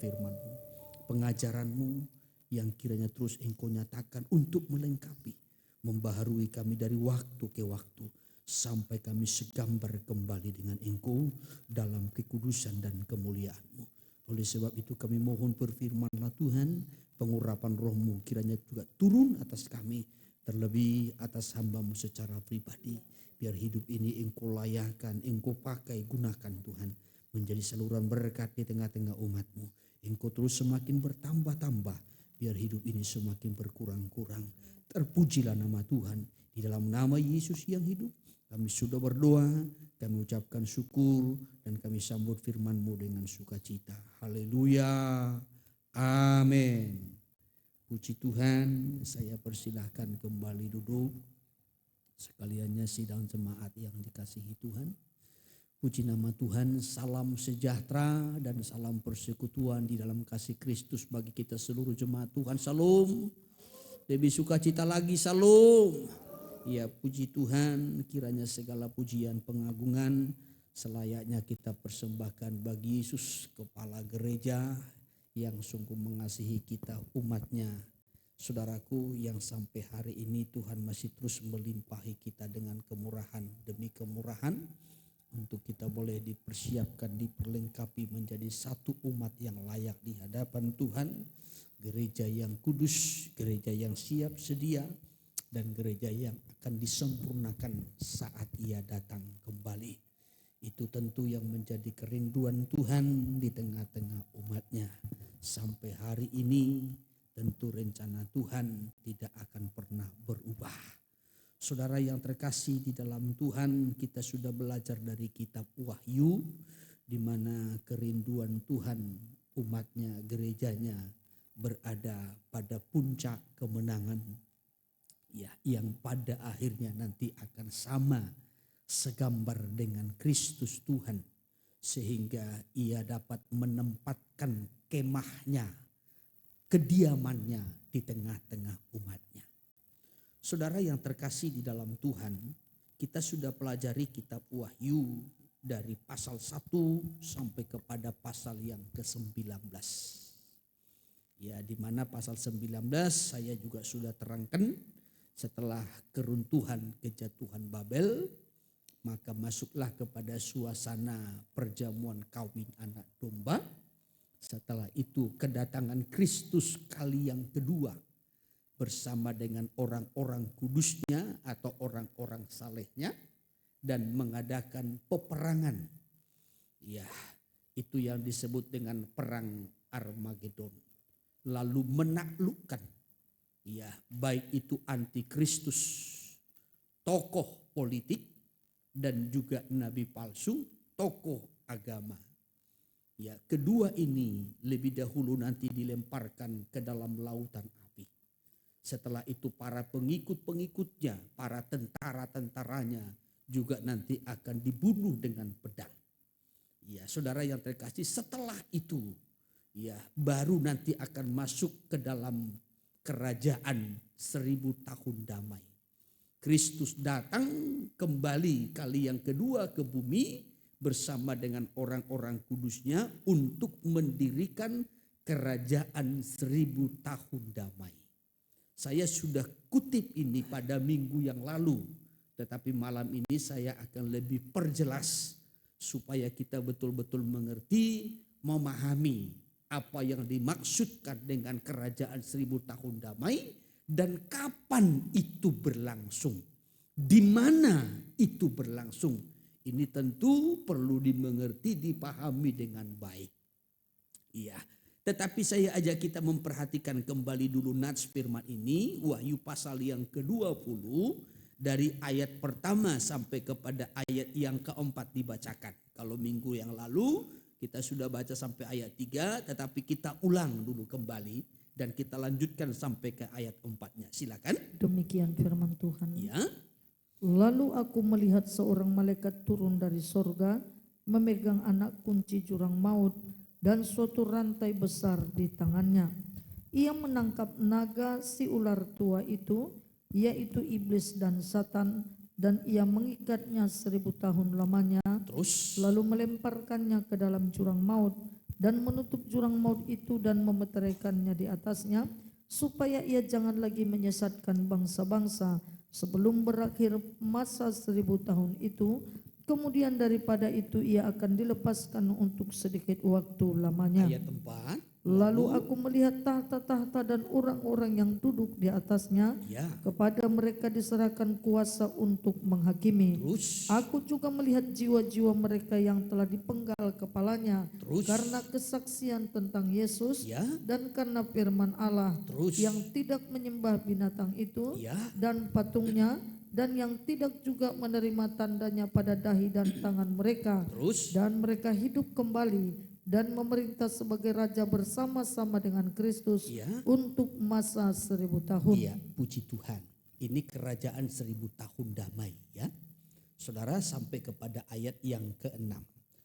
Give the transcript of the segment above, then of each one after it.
firman-Mu, pengajaran-Mu yang kiranya terus Engkau nyatakan untuk melengkapi, membaharui kami dari waktu ke waktu, sampai kami segambar kembali dengan Engkau dalam kekudusan dan kemuliaan-Mu. Oleh sebab itu kami mohon berfirman-Lah Tuhan, pengurapan Roh-Mu kiranya juga turun atas kami, terlebih atas hamba-Mu secara pribadi. Biar hidup ini Engkau layakan, Engkau pakai, gunakan Tuhan, menjadi saluran berkat di tengah-tengah umat-Mu. Engkau terus semakin bertambah-tambah, biar hidup ini semakin berkurang-kurang. Terpujilah nama Tuhan. Di dalam nama Yesus yang hidup, kami sudah berdoa, kami ucapkan syukur, dan kami sambut firman-Mu dengan sukacita. Haleluya. Amin. Puji Tuhan, saya persilahkan kembali duduk. Sekaliannya sidang jemaat yang dikasihi Tuhan. Puji nama Tuhan, salam sejahtera dan salam persekutuan di dalam kasih Kristus bagi kita seluruh jemaat Tuhan. Salam. Lebih sukacita lagi, salam. Ya, puji Tuhan, kiranya segala pujian pengagungan selayaknya kita persembahkan bagi Yesus, Kepala Gereja yang sungguh mengasihi kita, umatnya. Saudaraku, yang sampai hari ini Tuhan masih terus melimpahi kita dengan kemurahan demi kemurahan, untuk kita boleh dipersiapkan, diperlengkapi menjadi satu umat yang layak di hadapan Tuhan. Gereja yang kudus, gereja yang siap sedia, dan gereja yang akan disempurnakan saat Ia datang kembali. Itu tentu yang menjadi kerinduan Tuhan di tengah-tengah umatnya. Sampai hari ini tentu rencana Tuhan tidak akan pernah berubah. Saudara yang terkasih di dalam Tuhan, kita sudah belajar dari kitab Wahyu, di mana kerinduan Tuhan umatnya, gerejanya berada pada puncak kemenangan, ya, yang pada akhirnya nanti akan sama segambar dengan Kristus Tuhan, sehingga Ia dapat menempatkan kemahnya, kediamannya di tengah-tengah umatnya. Saudara yang terkasih di dalam Tuhan, kita sudah pelajari kitab Wahyu dari pasal 1 sampai kepada pasal yang ke-19. Ya, di mana pasal 19 saya juga sudah terangkan, setelah keruntuhan kejatuhan Babel, maka masuklah kepada suasana perjamuan kawin anak domba. Setelah itu kedatangan Kristus kali yang kedua, bersama dengan orang-orang kudusnya atau orang-orang salehnya, dan mengadakan peperangan. Ya, itu yang disebut dengan perang Armagedon. Lalu menaklukkan, ya, baik itu antikristus, tokoh politik, dan juga nabi palsu, tokoh agama. Ya, kedua ini lebih dahulu nanti dilemparkan ke dalam lautan api. Setelah itu para pengikut-pengikutnya, para tentara-tentaranya juga nanti akan dibunuh dengan pedang. Ya, saudara yang terkasih, setelah itu ya baru nanti akan masuk ke dalam kerajaan 1000 tahun damai. Kristus datang kembali kali yang kedua ke bumi bersama dengan orang-orang kudusnya untuk mendirikan kerajaan 1000 tahun damai. Saya sudah kutip ini pada minggu yang lalu, tetapi malam ini saya akan lebih perjelas supaya kita betul-betul mengerti, memahami apa yang dimaksudkan dengan kerajaan 1000 tahun damai dan kapan itu berlangsung, di mana itu berlangsung. Ini tentu perlu dimengerti, dipahami dengan baik. Iya. Tetapi saya ajak kita memperhatikan kembali dulu nats firman ini, Wahyu pasal yang ke-20 dari ayat pertama sampai kepada ayat yang keempat dibacakan. Kalau minggu yang lalu kita sudah baca sampai ayat 3, tetapi kita ulang dulu kembali dan kita lanjutkan sampai ke ayat 4-nya. Silakan. Demikian firman Tuhan. Ya. Lalu aku melihat seorang malaikat turun dari sorga, memegang anak kunci jurang maut dan suatu rantai besar di tangannya. Ia menangkap naga si ular tua itu, yaitu iblis dan Satan, dan ia mengikatnya 1000 tahun lamanya. Terus. Lalu melemparkannya ke dalam jurang maut, dan menutup jurang maut itu dan memeteraikannya di atasnya, supaya ia jangan lagi menyesatkan bangsa-bangsa sebelum berakhir masa 1000 tahun itu. Kemudian daripada itu ia akan dilepaskan untuk sedikit waktu lamanya. Ayat 4. Lalu aku melihat tahta-tahta dan orang-orang yang duduk di atasnya. Ya. Kepada mereka diserahkan kuasa untuk menghakimi. Terus. Aku juga melihat jiwa-jiwa mereka yang telah dipenggal kepalanya. Terus. Karena kesaksian tentang Yesus. Ya. Dan karena firman Allah. Terus. Yang tidak menyembah binatang itu. Ya. Dan patungnya. Dan yang tidak juga menerima tandanya pada dahi dan tangan mereka. Terus. Dan mereka hidup kembali dan memerintah sebagai raja bersama-sama dengan Kristus Ya. untuk masa 1000 tahun. Iya, puji Tuhan. Ini kerajaan 1000 tahun damai ya. Saudara sampai kepada ayat yang ke-6.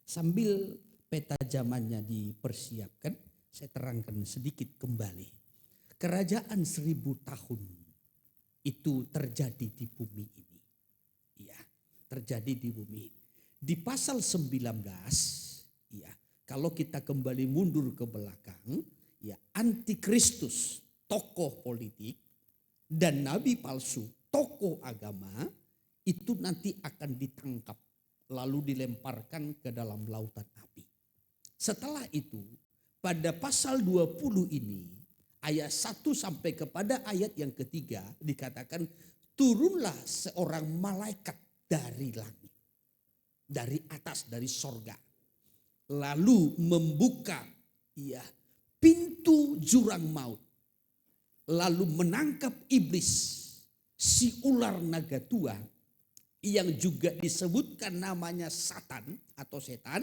Sambil peta zamannya dipersiapkan, saya terangkan sedikit kembali. Kerajaan 1000 tahun itu terjadi di bumi ini. Iya, terjadi di bumi. Di pasal 19, iya, kalau kita kembali mundur ke belakang, ya antikristus, tokoh politik, dan nabi palsu, tokoh agama, itu nanti akan ditangkap lalu dilemparkan ke dalam lautan api. Setelah itu, pada pasal 20 ini, ayat 1 sampai kepada ayat yang ketiga dikatakan, turunlah seorang malaikat dari langit, dari atas, dari sorga. Lalu membuka pintu jurang maut. Lalu menangkap iblis, si ular naga tua yang juga disebutkan namanya Satan atau setan.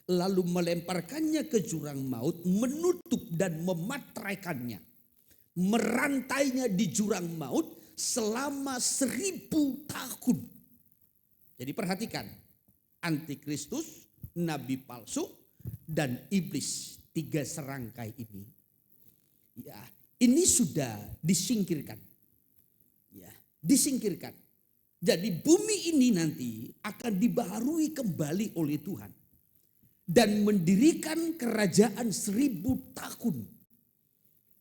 Lalu melemparkannya ke jurang maut, menutup dan memateraikannya. Merantainya di jurang maut selama 1000 tahun. Jadi perhatikan, antikristus, nabi palsu, dan iblis, 3 serangkai ini. Ya, ini sudah disingkirkan. Ya, disingkirkan. Jadi bumi ini nanti akan dibaharui kembali oleh Tuhan. Dan mendirikan kerajaan 1000 tahun.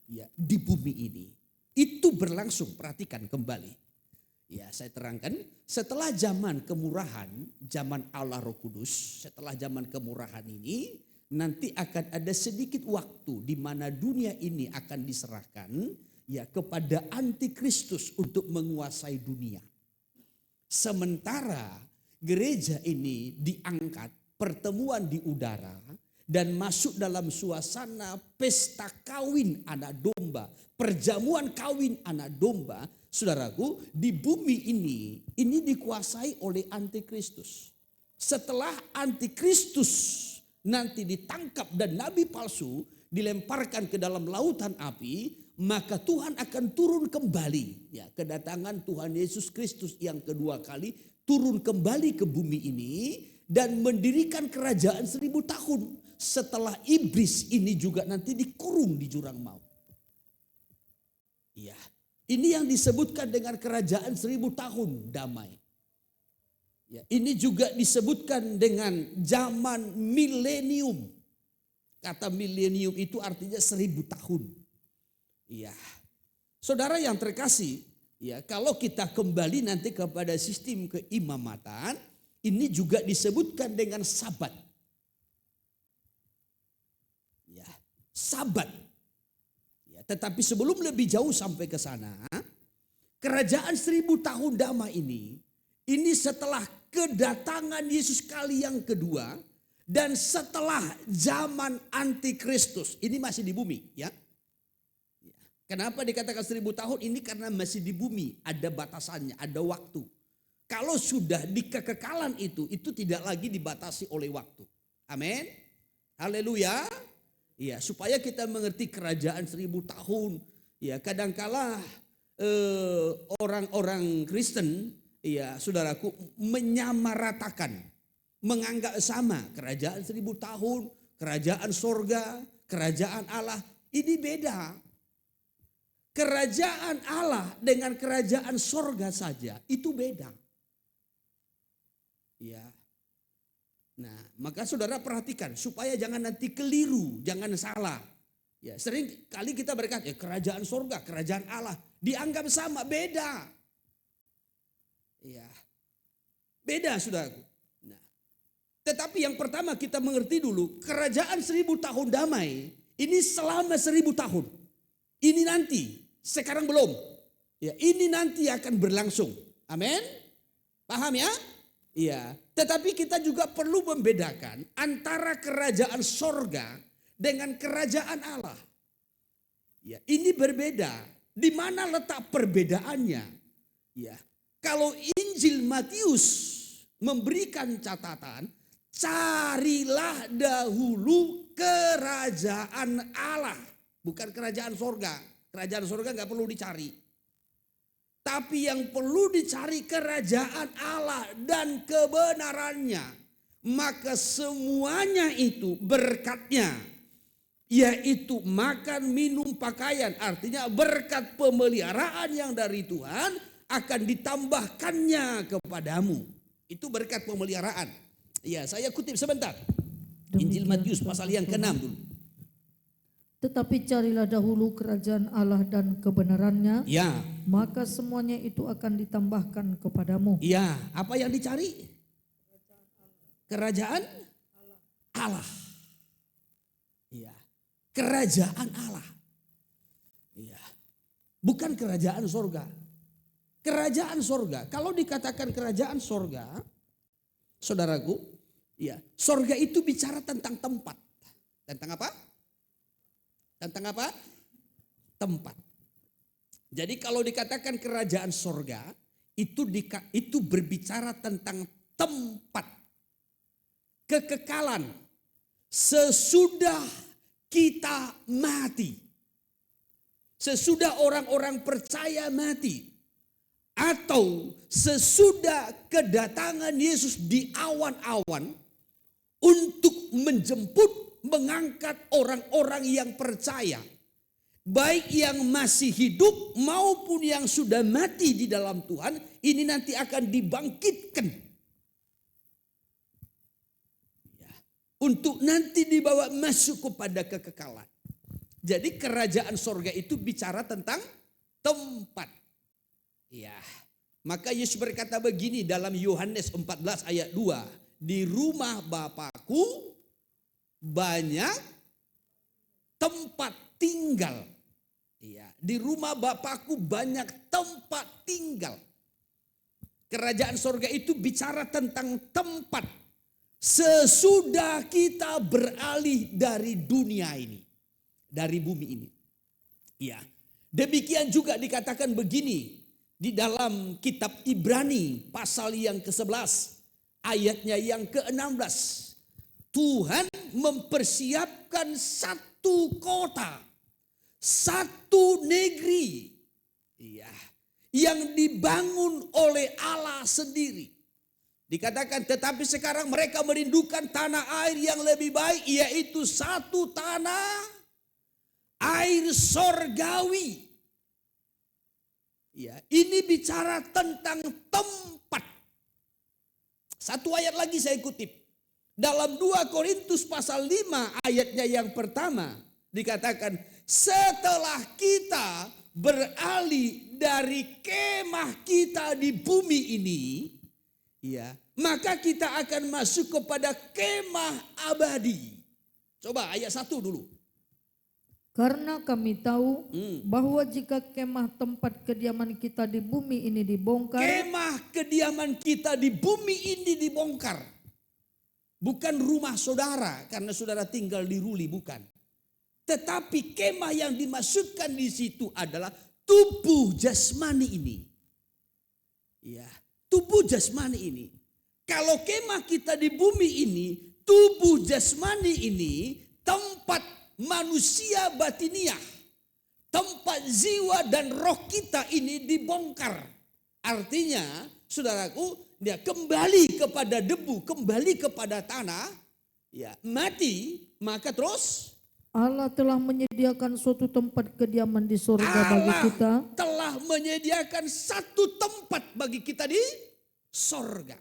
Ya, di bumi ini. Itu berlangsung, perhatikan kembali. Ya, saya terangkan, setelah zaman kemurahan, zaman Allah Roh Kudus, setelah zaman kemurahan ini, nanti akan ada sedikit waktu di mana dunia ini akan diserahkan ya kepada antikristus untuk menguasai dunia. Sementara gereja ini diangkat, pertemuan di udara, dan masuk dalam suasana pesta kawin anak domba, perjamuan kawin anak domba. Saudaraku, di bumi ini dikuasai oleh antikristus. Setelah antikristus nanti ditangkap dan nabi palsu dilemparkan ke dalam lautan api, maka Tuhan akan turun kembali. Ya, kedatangan Tuhan Yesus Kristus yang kedua kali turun kembali ke bumi ini dan mendirikan kerajaan 1000 tahun. Setelah iblis ini juga nanti dikurung di jurang maut. Iya. Ini yang disebutkan dengan kerajaan 1000 tahun damai. Ya, ini juga disebutkan dengan zaman milenium. Kata milenium itu artinya 1000 tahun. Iya. Saudara yang terkasih, ya, kalau kita kembali nanti kepada sistem keimamatan, ini juga disebutkan dengan sabat. Ya, sabat. Tetapi sebelum lebih jauh sampai ke sana, kerajaan 1000 tahun damai ini setelah kedatangan Yesus kali yang kedua dan setelah zaman antikristus, ini masih di bumi ya. Kenapa dikatakan 1000 tahun ini? Karena masih di bumi, ada batasannya, ada waktu. Kalau sudah di kekekalan itu tidak lagi dibatasi oleh waktu. Amin. Haleluya. Ya, supaya kita mengerti kerajaan 1000 tahun. Ya, kadangkala orang-orang Kristen, ya, saudaraku, menyamaratakan, menganggap sama kerajaan 1000 tahun, kerajaan sorga, kerajaan Allah. Ini beda. Kerajaan Allah dengan kerajaan sorga saja itu beda. Ya. Nah, maka saudara perhatikan supaya jangan nanti keliru, jangan salah. Ya, sering kali kita berkata, kerajaan surga, kerajaan Allah dianggap sama, beda. Ya, beda saudaraku. Nah, tetapi yang pertama kita mengerti dulu, kerajaan 1000 tahun damai ini selama 1000 tahun. Ini nanti, sekarang belum. Ya, ini nanti akan berlangsung. Amin. Paham ya? Iya. Tetapi kita juga perlu membedakan antara kerajaan sorga dengan kerajaan Allah. Ya, ini berbeda. Di mana letak perbedaannya? Ya, kalau Injil Matius memberikan catatan, carilah dahulu kerajaan Allah, bukan kerajaan sorga. Kerajaan sorga nggak perlu dicari. Tapi yang perlu dicari kerajaan Allah dan kebenarannya. Maka semuanya itu berkatnya. Yaitu makan, minum, pakaian. Artinya berkat pemeliharaan yang dari Tuhan akan ditambahkannya kepadamu. Itu berkat pemeliharaan. Ya, saya kutip sebentar. Injil Matius pasal yang ke-6 dulu. Tetapi carilah dahulu kerajaan Allah dan kebenarannya, Ya, maka semuanya itu akan ditambahkan kepadamu. ya, apa yang dicari? Kerajaan Allah. Ya, kerajaan Allah. Ya, bukan kerajaan sorga. Kerajaan sorga, kalau dikatakan kerajaan sorga, saudaraku, ya, sorga itu bicara tentang tempat. Tentang apa? Tentang apa? Tempat. Jadi kalau dikatakan kerajaan sorga, itu berbicara tentang tempat. Kekekalan sesudah kita mati. Sesudah orang-orang percaya mati. Atau sesudah kedatangan Yesus di awan-awan untuk menjemput, mengangkat orang-orang yang percaya. Baik yang masih hidup maupun yang sudah mati di dalam Tuhan, ini nanti akan dibangkitkan. Ya, untuk nanti dibawa masuk kepada kekekalan. Jadi kerajaan sorga itu bicara tentang tempat. Ya, maka Yesus berkata begini dalam Yohanes 14 ayat 2. Di rumah Bapakku banyak tempat tinggal. Ya, di rumah Bapakku banyak tempat tinggal. Kerajaan sorga itu bicara tentang tempat. Sesudah kita beralih dari dunia ini. Dari bumi ini. Ya, demikian juga dikatakan begini. Di dalam kitab Ibrani pasal yang ke-11 ayatnya yang ke-16. Tuhan mempersiapkan satu kota, satu negeri, ya, yang dibangun oleh Allah sendiri. Dikatakan tetapi sekarang mereka merindukan tanah air yang lebih baik, yaitu satu tanah air sorgawi. Ya, ini bicara tentang tempat. Satu ayat lagi saya kutip. Dalam 2 Korintus pasal 5 ayatnya yang pertama dikatakan setelah kita beralih dari kemah kita di bumi ini, ya, maka kita akan masuk kepada kemah abadi. Coba ayat 1 dulu. Karena kami tahu bahwa jika kemah tempat kediaman kita di bumi ini dibongkar, kemah kediaman kita di bumi ini dibongkar. Bukan rumah saudara karena saudara tinggal di Ruli, bukan. Tetapi kemah yang dimaksudkan di situ adalah tubuh jasmani ini. Ya, tubuh jasmani ini. Kalau kemah kita di bumi ini, tubuh jasmani ini tempat manusia batiniah, tempat jiwa dan roh kita ini dibongkar. Artinya, saudaraku, dia kembali kepada debu, kembali kepada tanah, ya, mati, maka terus Allah telah menyediakan suatu tempat kediaman di surga bagi kita. Allah telah menyediakan satu tempat bagi kita di sorga.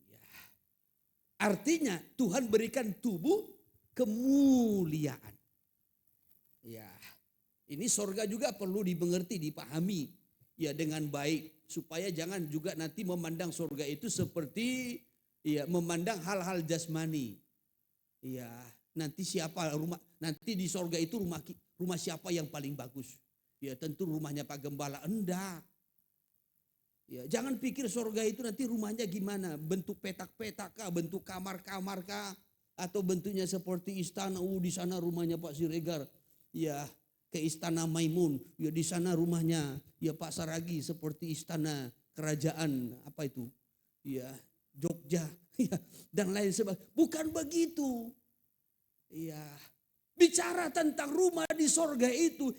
Ya. Artinya Tuhan berikan tubuh kemuliaan. Ya, ini sorga juga perlu dimengerti, dipahami ya dengan baik. Supaya jangan juga nanti memandang sorga itu seperti ya memandang hal-hal jasmani. Ya, nanti nanti di sorga itu rumah siapa yang paling bagus? Ya tentu rumahnya Pak Gembala. Enggak. Ya, jangan pikir sorga itu nanti rumahnya gimana, bentuk petak-petak kah, bentuk kamar-kamar kah, atau bentuknya seperti istana. Di sana rumahnya Pak Siregar, ya ke Istana Maimun, ya di sana rumahnya ya Pak Saragi seperti istana kerajaan apa itu, ya Jogja, ya dan lain sebagainya. Bukan begitu, ya. Bicara tentang rumah di sorga itu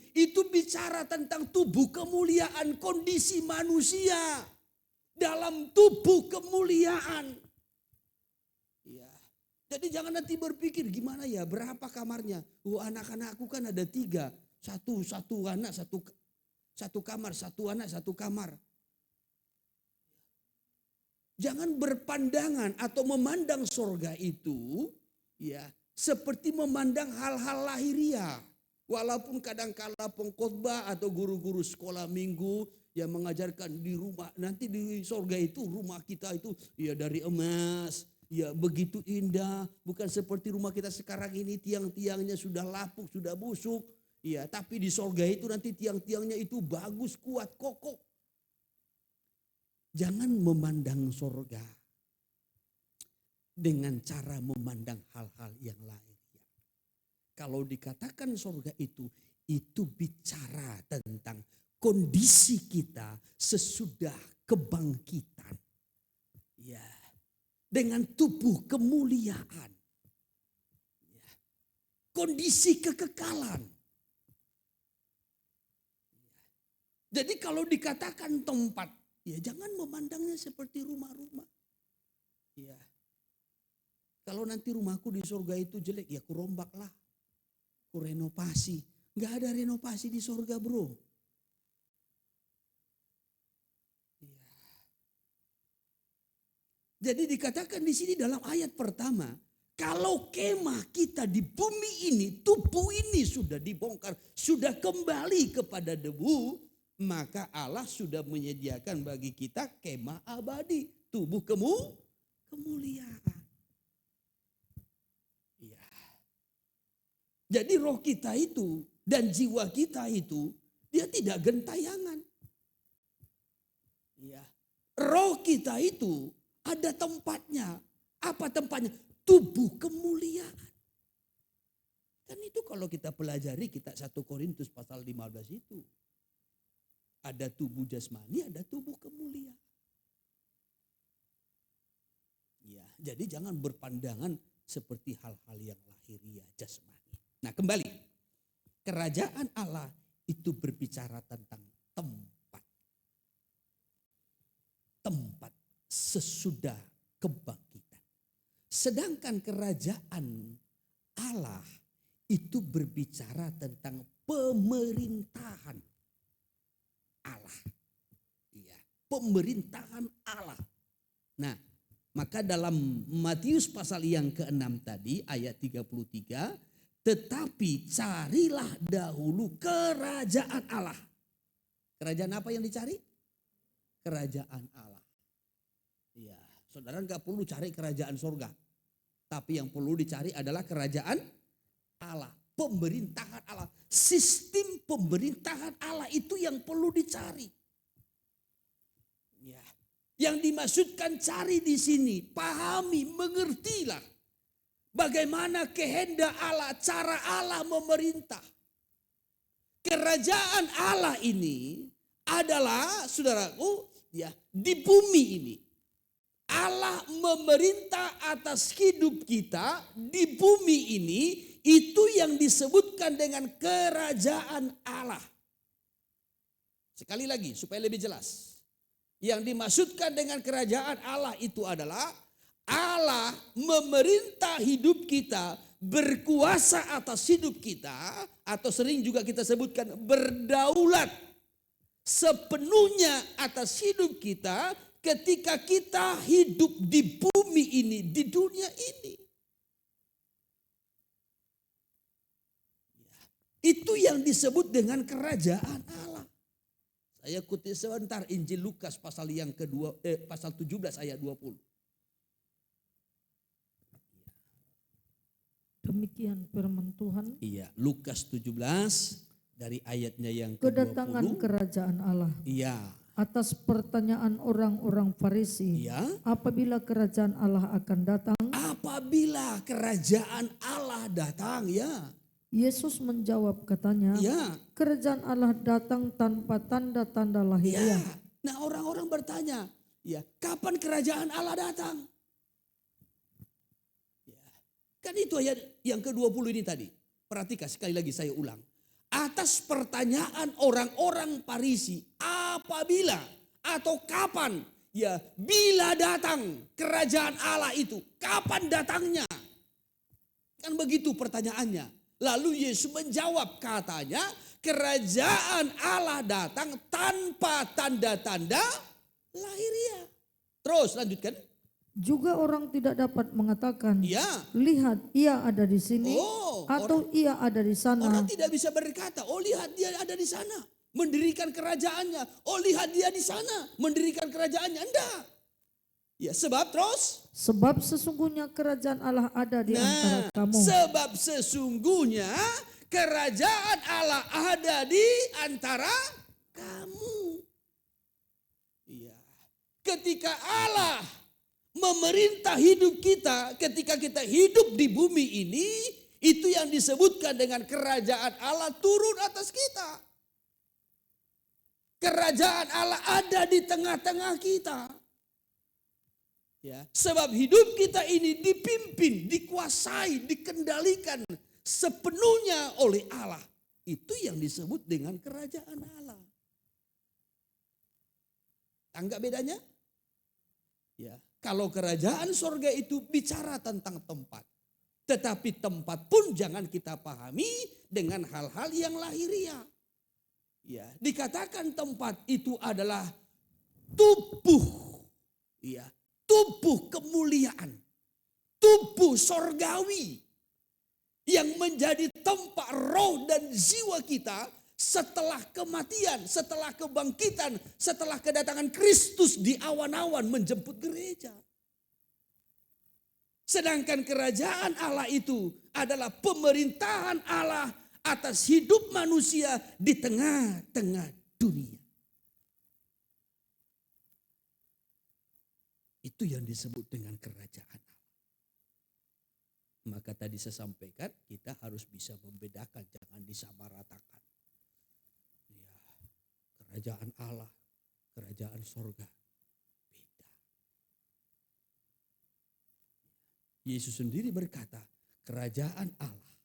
bicara tentang tubuh kemuliaan, kondisi manusia dalam tubuh kemuliaan. Ya. Jadi jangan nanti berpikir gimana ya, berapa kamarnya? Anak-anakku kan ada 3, satu anak satu kamar, satu anak satu kamar. Jangan berpandangan atau memandang sorga itu ya seperti memandang hal-hal lahiriah. Walaupun kadang-kala pengkhotbah atau guru-guru sekolah minggu yang mengajarkan di rumah, nanti di sorga itu rumah kita itu ya dari emas, ya begitu indah. Bukan seperti rumah kita sekarang ini, tiang-tiangnya sudah lapuk, sudah busuk. Ya, tapi di sorga itu nanti tiang-tiangnya itu bagus, kuat, kokoh. Jangan memandang sorga dengan cara memandang hal-hal yang lain. Kalau dikatakan sorga itu bicara tentang kondisi kita sesudah kebangkitan. Ya, dengan tubuh kemuliaan. Ya, kondisi kekekalan. Ya. Jadi kalau dikatakan tempat, ya jangan memandangnya seperti rumah-rumah. Ya. Kalau nanti rumahku di surga itu jelek, ya kurombaklah, kurenovasi. Gak ada renovasi di surga, bro. Ya. Jadi dikatakan di sini dalam ayat pertama, kalau kemah kita di bumi ini, tubuh ini sudah dibongkar, sudah kembali kepada debu, maka Allah sudah menyediakan bagi kita kemah abadi, tubuh kemuliaan. Jadi roh kita itu dan jiwa kita itu dia tidak gentayangan. Ya. Roh kita itu ada tempatnya. Apa tempatnya? Tubuh kemuliaan. Kan itu kalau kita pelajari kita 1 Korintus pasal 15 itu. Ada tubuh jasmani, ada tubuh kemuliaan. Ya, jadi jangan berpandangan seperti hal-hal yang lahiriah jasmani. Nah kembali, kerajaan Allah itu berbicara tentang tempat. Tempat sesudah kebangkitan. Sedangkan kerajaan Allah itu berbicara tentang pemerintahan Allah. Iya, pemerintahan Allah. Nah, maka dalam Matius pasal yang ke-6 tadi ayat 33, tetapi carilah dahulu kerajaan Allah. Kerajaan apa yang dicari? Kerajaan Allah. Iya, saudara nggak perlu cari kerajaan surga. Tapi yang perlu dicari adalah kerajaan Allah. Pemerintahan Allah. Sistem pemerintahan Allah itu yang perlu dicari. Ya. Yang dimaksudkan cari di sini, pahami, mengertilah. Bagaimana kehendak Allah, cara Allah memerintah. Kerajaan Allah ini adalah, saudaraku, ya di bumi ini. Allah memerintah atas hidup kita di bumi ini, itu yang disebutkan dengan kerajaan Allah. Sekali lagi supaya lebih jelas. Yang dimaksudkan dengan kerajaan Allah itu adalah Allah memerintah hidup kita, berkuasa atas hidup kita, atau sering juga kita sebutkan berdaulat sepenuhnya atas hidup kita, ketika kita hidup di bumi ini, di dunia ini. Itu yang disebut dengan kerajaan Allah. Saya kutip sebentar Injil Lukas pasal yang kedua, pasal 17 ayat 20. Demikian firman Tuhan. Iya, Lukas 17 dari ayatnya yang Kedatangan ke-20. kerajaan Allah. Iya. Atas pertanyaan orang-orang Farisi, Iya. apabila kerajaan Allah akan datang? Apabila kerajaan Allah datang, ya. Yesus menjawab katanya, Ya. kerajaan Allah datang tanpa tanda-tanda Ya. lahiriah. Nah, orang-orang bertanya, ya, kapan kerajaan Allah datang? Ya. Kan itu ayat yang ke-20 ini tadi. Perhatikan sekali lagi saya ulang. Atas pertanyaan orang-orang Farisi, apabila atau kapan, ya, bila datang kerajaan Allah itu, kapan datangnya? Kan begitu pertanyaannya. Lalu Yesus menjawab, katanya kerajaan Allah datang tanpa tanda-tanda lahiriah. Terus lanjutkan. Juga orang tidak dapat mengatakan, Ya. lihat ia ada di sini, atau ia ada di sana. Orang tidak bisa berkata, oh lihat dia ada di sana, mendirikan kerajaannya. Oh lihat dia di sana, mendirikan kerajaannya. Enggak. Ya, sebab terus. Sebab sesungguhnya kerajaan Allah ada di antara kamu. Sebab sesungguhnya kerajaan Allah ada di antara kamu. Iya. Ketika Allah memerintah hidup kita, ketika kita hidup di bumi ini, itu yang disebutkan dengan kerajaan Allah turun atas kita. Kerajaan Allah ada di tengah-tengah kita. Ya, sebab hidup kita ini dipimpin, dikuasai, dikendalikan sepenuhnya oleh Allah. Itu yang disebut dengan kerajaan Allah. Anggap bedanya? Ya, kalau kerajaan sorga itu bicara tentang tempat. Tetapi tempat pun jangan kita pahami dengan hal-hal yang lahiriah. Ya, dikatakan tempat itu adalah tubuh. Ya. Tubuh kemuliaan, tubuh sorgawi yang menjadi tempat roh dan jiwa kita setelah kematian, setelah kebangkitan, setelah kedatangan Kristus di awan-awan menjemput gereja. Sedangkan kerajaan Allah itu adalah pemerintahan Allah atas hidup manusia di tengah-tengah dunia. Itu yang disebut dengan kerajaan Allah. Maka tadi saya sampaikan kita harus bisa membedakan, jangan disamaratakan. Ya, kerajaan Allah, kerajaan sorga, beda. Yesus sendiri berkata, kerajaan Allah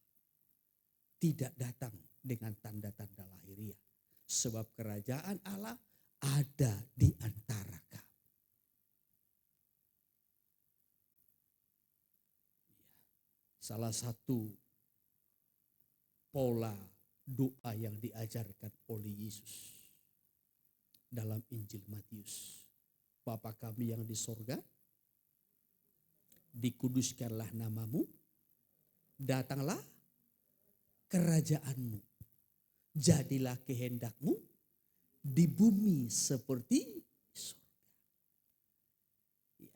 tidak datang dengan tanda-tanda lahiriah. Sebab kerajaan Allah ada di antara kamu. Salah satu pola doa yang diajarkan oleh Yesus dalam Injil Matius. Bapa kami yang di sorga, dikuduskanlah namamu, datanglah kerajaanmu, jadilah kehendakmu di bumi seperti sorga. Ya.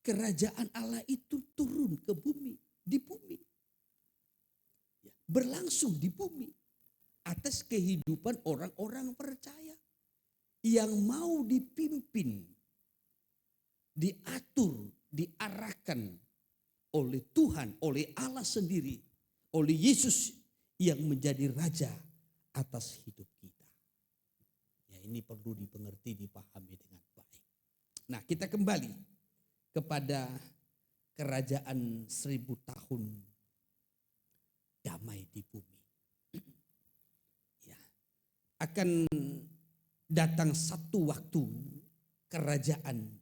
Kerajaan Allah itu turun ke bumi. Di bumi. Ya, berlangsung di bumi. Atas kehidupan orang-orang percaya. Yang mau dipimpin. Diatur, diarahkan oleh Tuhan, oleh Allah sendiri. Oleh Yesus yang menjadi raja atas hidup kita. Ya, ini perlu dipengerti, dipahami dengan baik. Nah, kita kembali kepada kerajaan 1000 tahun damai di bumi. Ya, akan datang satu waktu kerajaan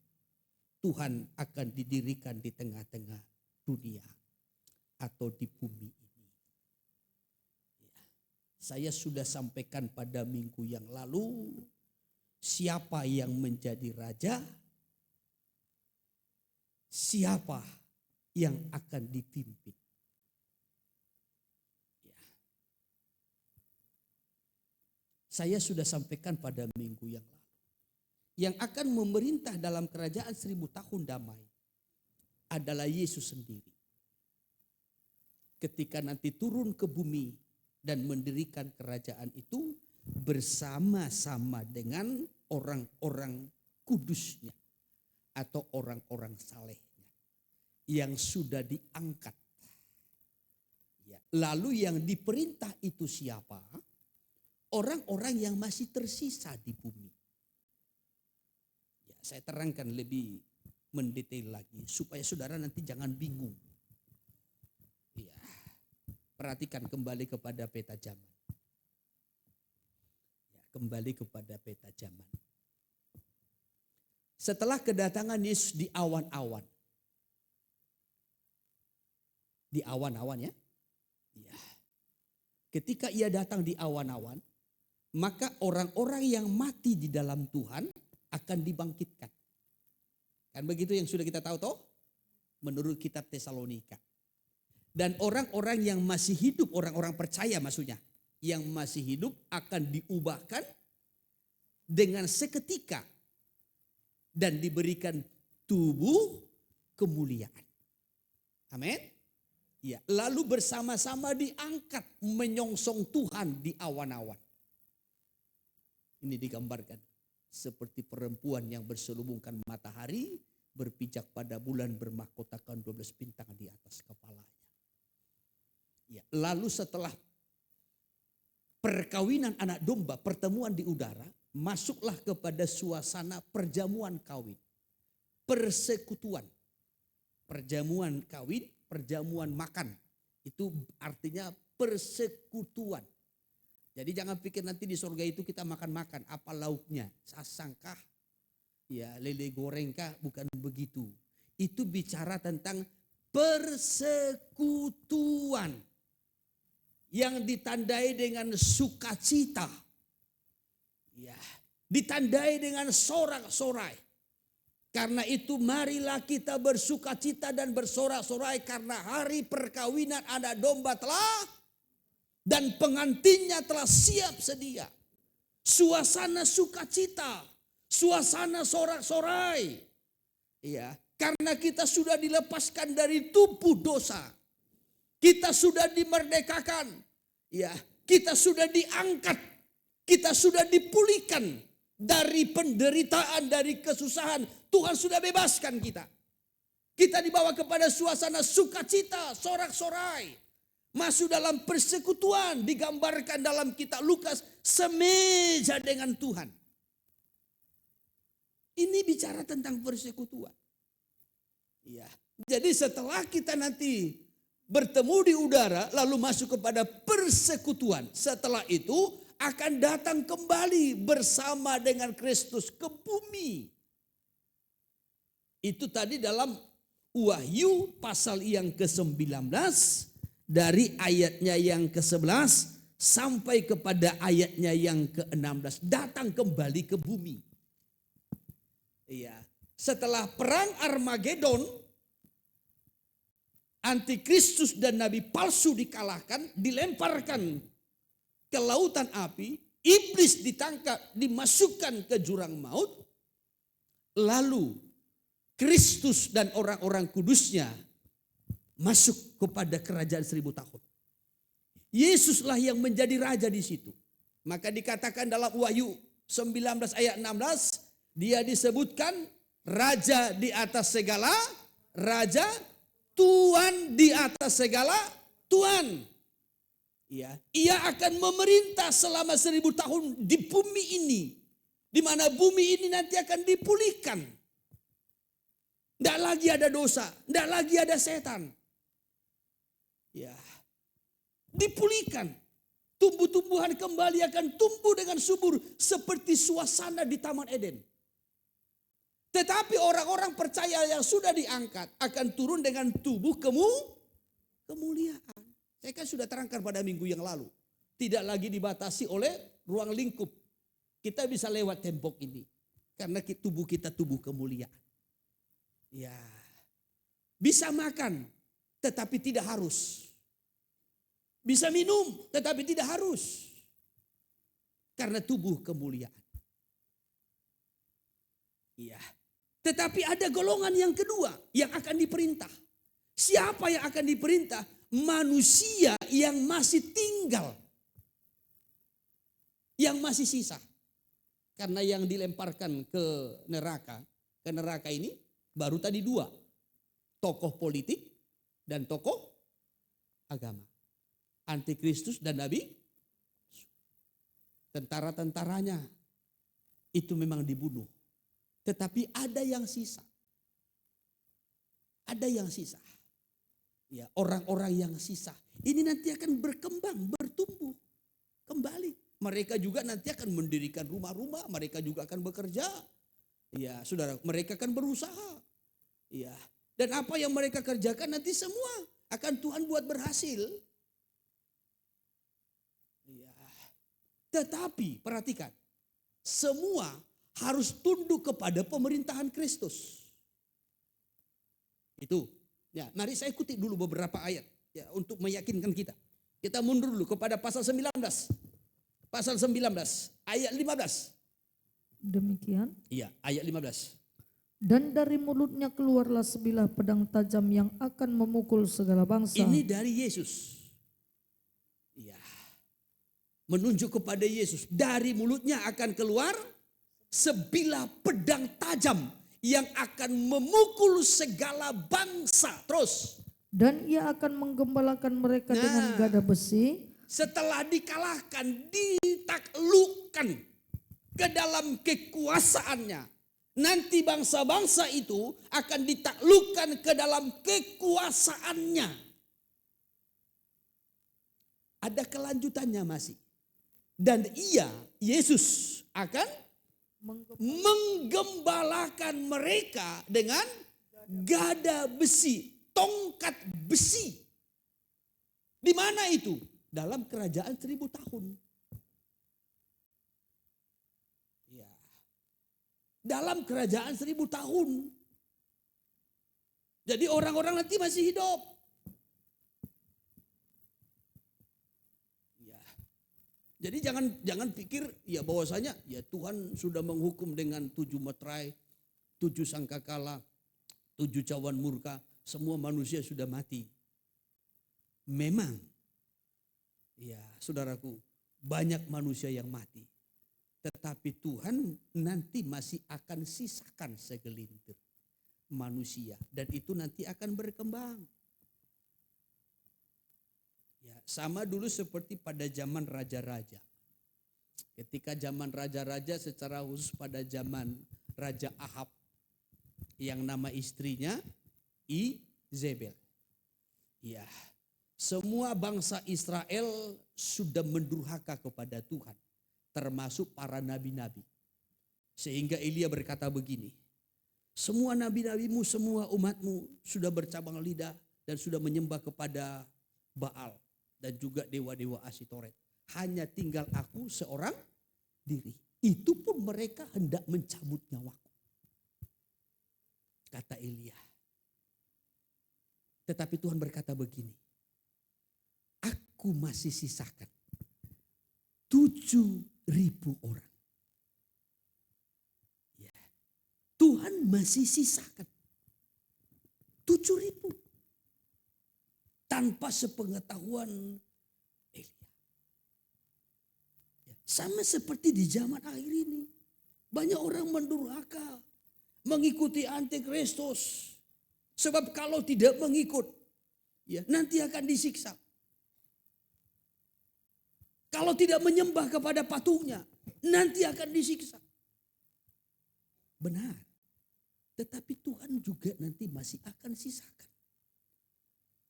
Tuhan akan didirikan di tengah-tengah dunia atau di bumi ini. Ya, saya sudah sampaikan pada minggu yang lalu siapa yang menjadi raja siapa yang akan dipimpin. Ya. Saya sudah sampaikan pada minggu yang lalu. Yang akan memerintah dalam kerajaan 1000 tahun damai adalah Yesus sendiri. Ketika nanti turun ke bumi dan mendirikan kerajaan itu bersama-sama dengan orang-orang kudusnya atau orang-orang salehnya yang sudah diangkat. Ya. Lalu yang diperintah itu siapa? Orang-orang yang masih tersisa di bumi. Ya, saya terangkan lebih mendetail lagi supaya saudara nanti jangan bingung. Ya. Perhatikan kembali kepada peta zaman. Kembali kepada peta zaman. Setelah kedatangan Yesus di awan-awan. Di awan-awan ya. Ya. Ketika ia datang di awan-awan, maka orang-orang yang mati di dalam Tuhan akan dibangkitkan. Kan begitu yang sudah kita tahu toh? Menurut kitab Tesalonika. Dan orang-orang yang masih hidup, orang-orang percaya maksudnya, yang masih hidup akan diubahkan dengan seketika dan diberikan tubuh kemuliaan. Amin. Ya, lalu bersama-sama diangkat menyongsong Tuhan di awan-awan. Ini digambarkan seperti perempuan yang berselubungkan matahari, berpijak pada bulan, bermahkotakan 12 bintang di atas kepalanya. Ya, lalu setelah perkawinan anak domba, pertemuan di udara, masuklah kepada suasana perjamuan kawin. Persekutuan. Perjamuan kawin, perjamuan makan. Itu artinya persekutuan. Jadi jangan pikir nanti di surga itu kita makan-makan. Apa lauknya? Sasangkah? Ya, lele gorengkah? Bukan begitu. Itu bicara tentang persekutuan. Yang ditandai dengan sukacita. Ya, ditandai dengan sorak-sorai. Karena itu marilah kita bersukacita dan bersorak-sorai karena hari perkawinan anak domba telah dan pengantinnya telah siap sedia. Suasana sukacita, suasana sorak-sorai. Ya, karena kita sudah dilepaskan dari tubuh dosa. Kita sudah dimerdekakan, ya, kita sudah diangkat, kita sudah dipulihkan dari penderitaan, dari kesusahan. Tuhan sudah bebaskan kita. Kita dibawa kepada suasana sukacita, sorak-sorai. Masuk dalam persekutuan, digambarkan dalam kitab Lukas, semeja dengan Tuhan. Ini bicara tentang persekutuan. Ya, jadi setelah kita nanti bertemu di udara, lalu masuk kepada persekutuan. Setelah itu akan datang kembali bersama dengan Kristus ke bumi. Itu tadi dalam Wahyu pasal yang ke-19 dari ayatnya yang ke-11 sampai kepada ayatnya yang ke-16. Datang kembali ke bumi. Iya. Setelah perang Armageddon, Antikristus dan nabi palsu dikalahkan, dilemparkan ke lautan api, iblis ditangkap, dimasukkan ke jurang maut, lalu Kristus dan orang-orang kudusnya masuk kepada kerajaan 1000 tahun. Yesuslah yang menjadi raja di situ. Maka dikatakan dalam Wahyu 19 ayat 16, dia disebutkan raja di atas segala raja, Tuhan di atas segala Tuhan. Ya, ia akan memerintah selama 1000 tahun di bumi ini. Di mana bumi ini nanti akan dipulihkan. Tidak lagi ada dosa, tidak lagi ada setan. Ya, dipulihkan. Tumbuh-tumbuhan kembali akan tumbuh dengan subur seperti suasana di Taman Eden. Tetapi orang-orang percaya yang sudah diangkat akan turun dengan tubuh kemuliaan. Saya kan sudah terangkan pada minggu yang lalu. Tidak lagi dibatasi oleh ruang lingkup. Kita bisa lewat tembok ini. Karena tubuh kita tubuh kemuliaan. Ya, Bisa makan, tetapi tidak harus. Bisa minum, tetapi tidak harus. Karena tubuh kemuliaan. Iya. Tetapi ada golongan yang kedua yang akan diperintah. Siapa yang akan diperintah? Manusia yang masih tinggal. Yang masih sisa. Karena yang dilemparkan ke neraka ini baru tadi dua. Tokoh politik dan tokoh agama. Antikristus dan Nabi. Tentara-tentaranya itu memang dibunuh. Tetapi ada yang sisa. Ada yang sisa. Ya, orang-orang yang sisa. Ini nanti akan berkembang, bertumbuh kembali. Mereka juga nanti akan mendirikan rumah-rumah, mereka juga akan bekerja. Ya, saudara, mereka akan berusaha. Ya. Dan apa yang mereka kerjakan nanti semua akan Tuhan buat berhasil. Ya. Tetapi perhatikan, semua harus tunduk kepada pemerintahan Kristus. Itu. Ya, mari saya kutip dulu beberapa ayat ya untuk meyakinkan kita. Kita mundur dulu kepada pasal 19. Pasal 19 ayat 15. Demikian. Iya, ayat 15. Dan dari mulutnya keluarlah sebilah pedang tajam yang akan memukul segala bangsa. Ini dari Yesus. Iya. Menunjuk kepada Yesus. Dari mulutnya akan keluar sebilah pedang tajam yang akan memukul segala bangsa. Terus. Dan ia akan menggembalakan mereka dengan gada besi. Setelah dikalahkan, ditaklukkan ke dalam kekuasaannya. Nanti bangsa-bangsa itu akan ditaklukkan ke dalam kekuasaannya. Ada kelanjutannya masih. Dan Yesus akan menggembalakan mereka dengan gada besi, tongkat besi. Di mana itu? Dalam kerajaan 1000 tahun. Ya. Dalam kerajaan 1000 tahun. Jadi orang-orang nanti masih hidup. Ya. Jadi jangan pikir ya bahwasanya ya Tuhan sudah menghukum dengan 7 meterai, 7 sangkakala, 7 cawan murka, semua manusia sudah mati. Memang ya, saudaraku, banyak manusia yang mati. Tetapi Tuhan nanti masih akan sisakan segelintir manusia. Dan itu nanti akan berkembang. Ya, sama dulu seperti pada zaman raja-raja. Ketika zaman raja-raja secara khusus pada zaman Raja Ahab. Yang nama istrinya Izebel. Ya. Semua bangsa Israel sudah mendurhaka kepada Tuhan. Termasuk para nabi-nabi. Sehingga Elia berkata begini. Semua nabi-nabimu, semua umatmu sudah bercabang lidah. Dan sudah menyembah kepada Baal. Dan juga dewa-dewa Asitoret. Hanya tinggal aku seorang diri. Itu pun mereka hendak mencabut nyawaku. Kata Elia. Tetapi Tuhan berkata begini. Aku masih sisakan 7.000 orang. Ya. Tuhan masih sisakan 7.000. Tanpa sepengetahuan Elia. Ya. Sama seperti di zaman akhir ini. Banyak orang mendurhaka. Mengikuti antikristus. Sebab kalau tidak mengikut. Ya, nanti akan disiksa. Kalau tidak menyembah kepada patungnya, nanti akan disiksa. Benar. Tetapi Tuhan juga nanti masih akan sisakan.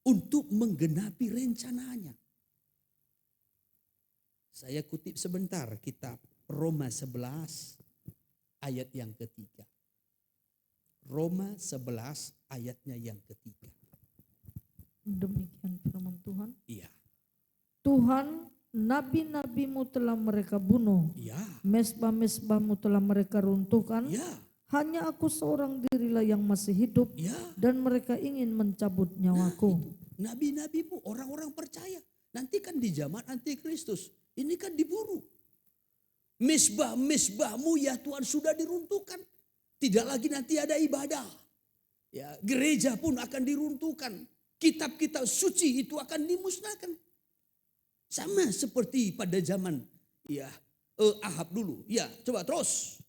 Untuk menggenapi rencananya. Saya kutip sebentar kitab Roma 11 ayat yang ketiga. Roma 11 ayatnya yang ketiga. Demikian firman Tuhan. Iya. Tuhan, nabi-nabimu telah mereka bunuh. Iya. Mesbah-mesbahmu telah mereka runtuhkan. Iya. Hanya aku seorang diri sendirilah yang masih hidup Ya, dan mereka ingin mencabut nyawaku. nabi-nabimu, orang-orang percaya. Nanti kan di zaman antikristus, ini kan diburu. Mesbah-mesbahmu ya Tuhan sudah diruntuhkan. Tidak lagi nanti ada ibadah. Ya, gereja pun akan diruntuhkan. Kitab-kitab suci itu akan dimusnahkan. Sama seperti pada zaman ya Ahab dulu. Ya, coba terus.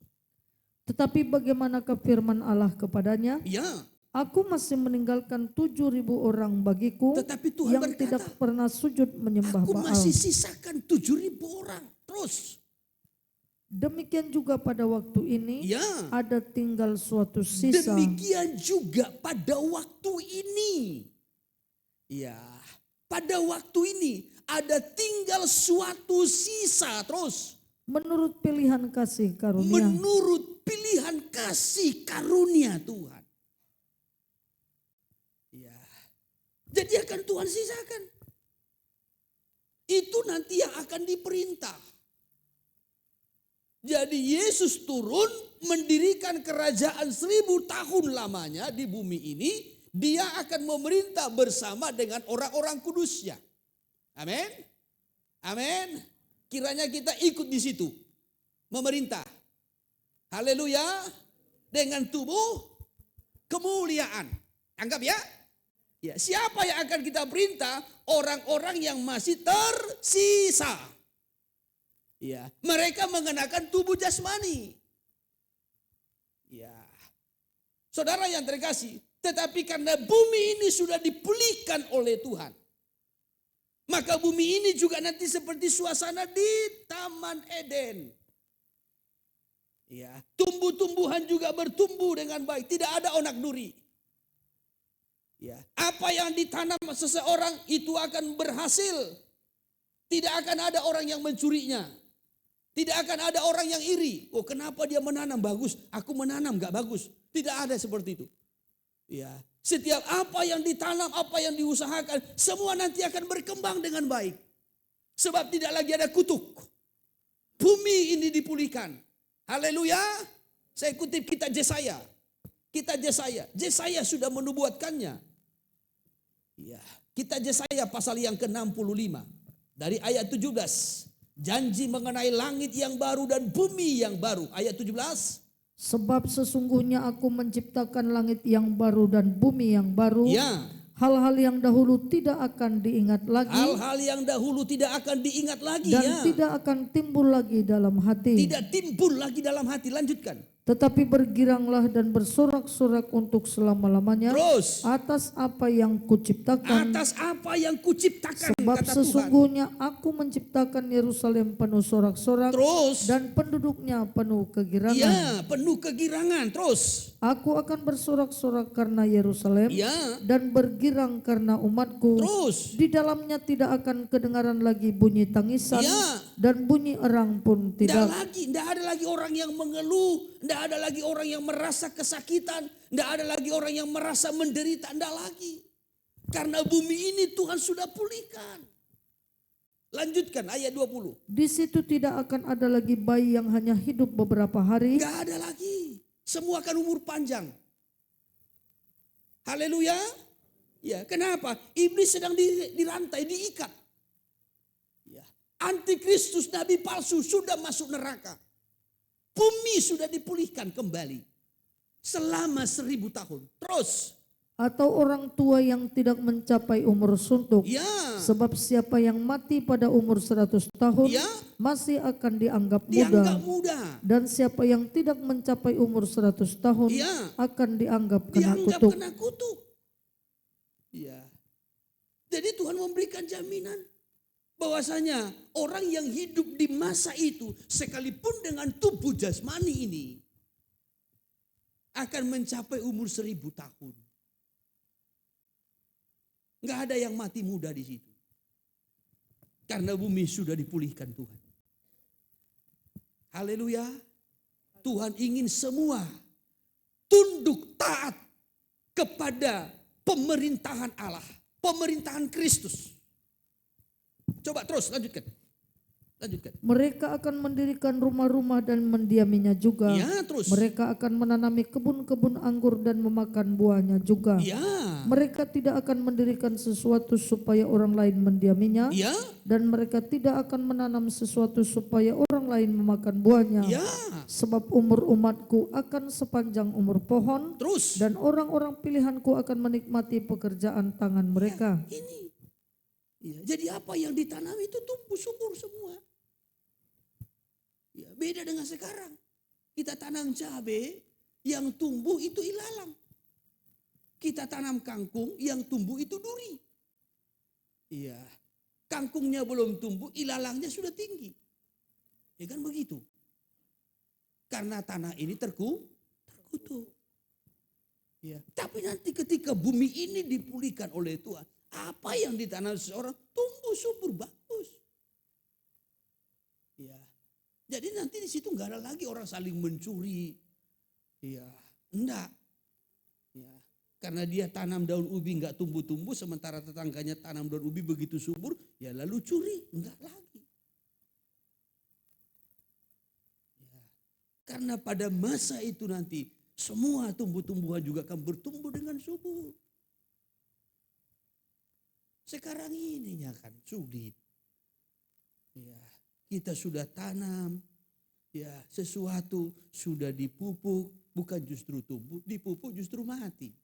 Tetapi bagaimanakah firman Allah kepadanya? Ya, Aku masih meninggalkan 7.000 orang bagiku tetapi Tuhan yang berkata, tidak pernah sujud menyembah aku Baal. masih sisakan 7.000 orang. Terus. Demikian juga pada waktu ini Ya, ada tinggal suatu sisa. demikian juga pada waktu ini. Ya, pada waktu ini ada tinggal suatu sisa. Terus. Menurut pilihan kasih karunia. Menurut pilihan kasih karunia Tuhan. Ya. Jadi akan Tuhan sisakan. Itu nanti yang akan diperintah. Jadi Yesus turun mendirikan kerajaan 1000 tahun lamanya di bumi ini. Dia akan memerintah bersama dengan orang-orang kudusnya. Amin. Amin. Kiranya kita ikut di situ. Memerintah. Haleluya. Dengan tubuh kemuliaan. Anggap ya. Ya, siapa yang akan kita perintah? Orang-orang yang masih tersisa. Ya, mereka mengenakan tubuh jasmani. Ya. Saudara yang terkasih, tetapi karena bumi ini sudah dipulihkan oleh Tuhan, maka bumi ini juga nanti seperti suasana di Taman Eden. Ya, tumbuh-tumbuhan juga bertumbuh dengan baik, tidak ada onak duri. Ya, apa yang ditanam seseorang itu akan berhasil. Tidak akan ada orang yang mencurinya. Tidak akan ada orang yang iri. Oh, kenapa dia menanam bagus, aku menanam gak bagus. Tidak ada seperti itu. Ya, setiap apa yang ditanam, apa yang diusahakan, semua nanti akan berkembang dengan baik. Sebab tidak lagi ada kutuk. Bumi ini dipulihkan. Haleluya. Saya kutip kitab Yesaya. Kitab Yesaya. Yesaya sudah menubuatkannya. Ya, kitab Yesaya pasal yang ke-65 dari ayat 17. Janji mengenai langit yang baru dan bumi yang baru. Ayat 17. Sebab sesungguhnya aku menciptakan langit yang baru dan bumi yang baru. Ya. Hal-hal yang dahulu tidak akan diingat lagi. Hal-hal yang dahulu tidak akan diingat lagi. Dan Ya. tidak akan timbul lagi dalam hati. Tidak timbul lagi dalam hati. Lanjutkan. Tetapi bergiranglah dan bersorak-sorak untuk selama-lamanya Terus. atas apa yang kuciptakan. Atas apa yang kuciptakan, Sebab kata Tuhan. sesungguhnya aku menciptakan Yerusalem penuh sorak-sorak Terus. dan penduduknya penuh kegirangan. Ya, penuh kegirangan. Terus. Aku akan bersorak-sorak karena Yerusalem Ya. dan bergirang karena umatku. Terus. Di dalamnya tidak akan kedengaran lagi bunyi tangisan Ya. dan bunyi erang pun tidak. Tidak ada lagi orang yang mengeluh. Tidak ada lagi orang yang merasa kesakitan. Tidak ada lagi orang yang merasa menderita. Tidak lagi. Karena bumi ini Tuhan sudah pulihkan. Lanjutkan ayat 20. Di situ tidak akan ada lagi bayi yang hanya hidup beberapa hari. Tidak ada lagi. Semua akan umur panjang. Haleluya. Ya, kenapa? Iblis sedang dirantai, diikat. Ya. Antikristus, nabi palsu sudah masuk neraka. Bumi sudah dipulihkan kembali. Selama 1000 tahun. Terus. Atau orang tua yang tidak mencapai umur suntuk. Ya. Sebab siapa yang mati pada umur 100 tahun Ya. masih akan dianggap muda. Dianggap muda. Dan siapa yang tidak mencapai umur 100 tahun Ya. akan dianggap kena Dianggap kutuk. kena kutuk. Ya. Jadi Tuhan memberikan jaminan bahwasanya orang yang hidup di masa itu sekalipun dengan tubuh jasmani ini akan mencapai umur 1000 tahun. Enggak ada yang mati muda di situ. Karena bumi sudah dipulihkan Tuhan. Haleluya. Tuhan ingin semua tunduk taat kepada pemerintahan Allah, pemerintahan Kristus. Coba terus lanjutkan. Lanjutkan. Mereka akan mendirikan rumah-rumah dan mendiaminya juga. Ya, terus. Mereka akan menanami kebun-kebun anggur dan memakan buahnya juga. Ya. Mereka tidak akan mendirikan sesuatu supaya orang lain mendiaminya. Ya. Dan mereka tidak akan menanam sesuatu supaya orang lain memakan buahnya. Ya. Sebab umur umatku akan sepanjang umur pohon. Terus. Dan orang-orang pilihanku akan menikmati pekerjaan tangan mereka. Ini. Ya, jadi apa yang ditanam itu tumbuh subur semua. Ya, beda dengan sekarang. Kita tanam cabai, yang tumbuh itu ilalang. Kita tanam kangkung, yang tumbuh itu duri. Iya, kangkungnya belum tumbuh, ilalangnya sudah tinggi. Ya kan begitu. Karena tanah ini terkutuk. Ya, tapi nanti ketika bumi ini dipulihkan oleh Tuhan, apa yang ditanam seseorang tumbuh subur bagus. Ya, jadi nanti di situ nggak ada lagi orang saling mencuri. Ya, enggak. Ya, karena dia tanam daun ubi nggak tumbuh-tumbuh, sementara tetangganya tanam daun ubi begitu subur, ya lalu curi, enggak lagi. Ya, karena pada masa itu nanti semua tumbuh-tumbuhan juga akan bertumbuh dengan subur. Sekarang ininya kan sulit. Ya, kita sudah tanam, ya sesuatu sudah dipupuk, bukan justru tumbuh, dipupuk justru mati.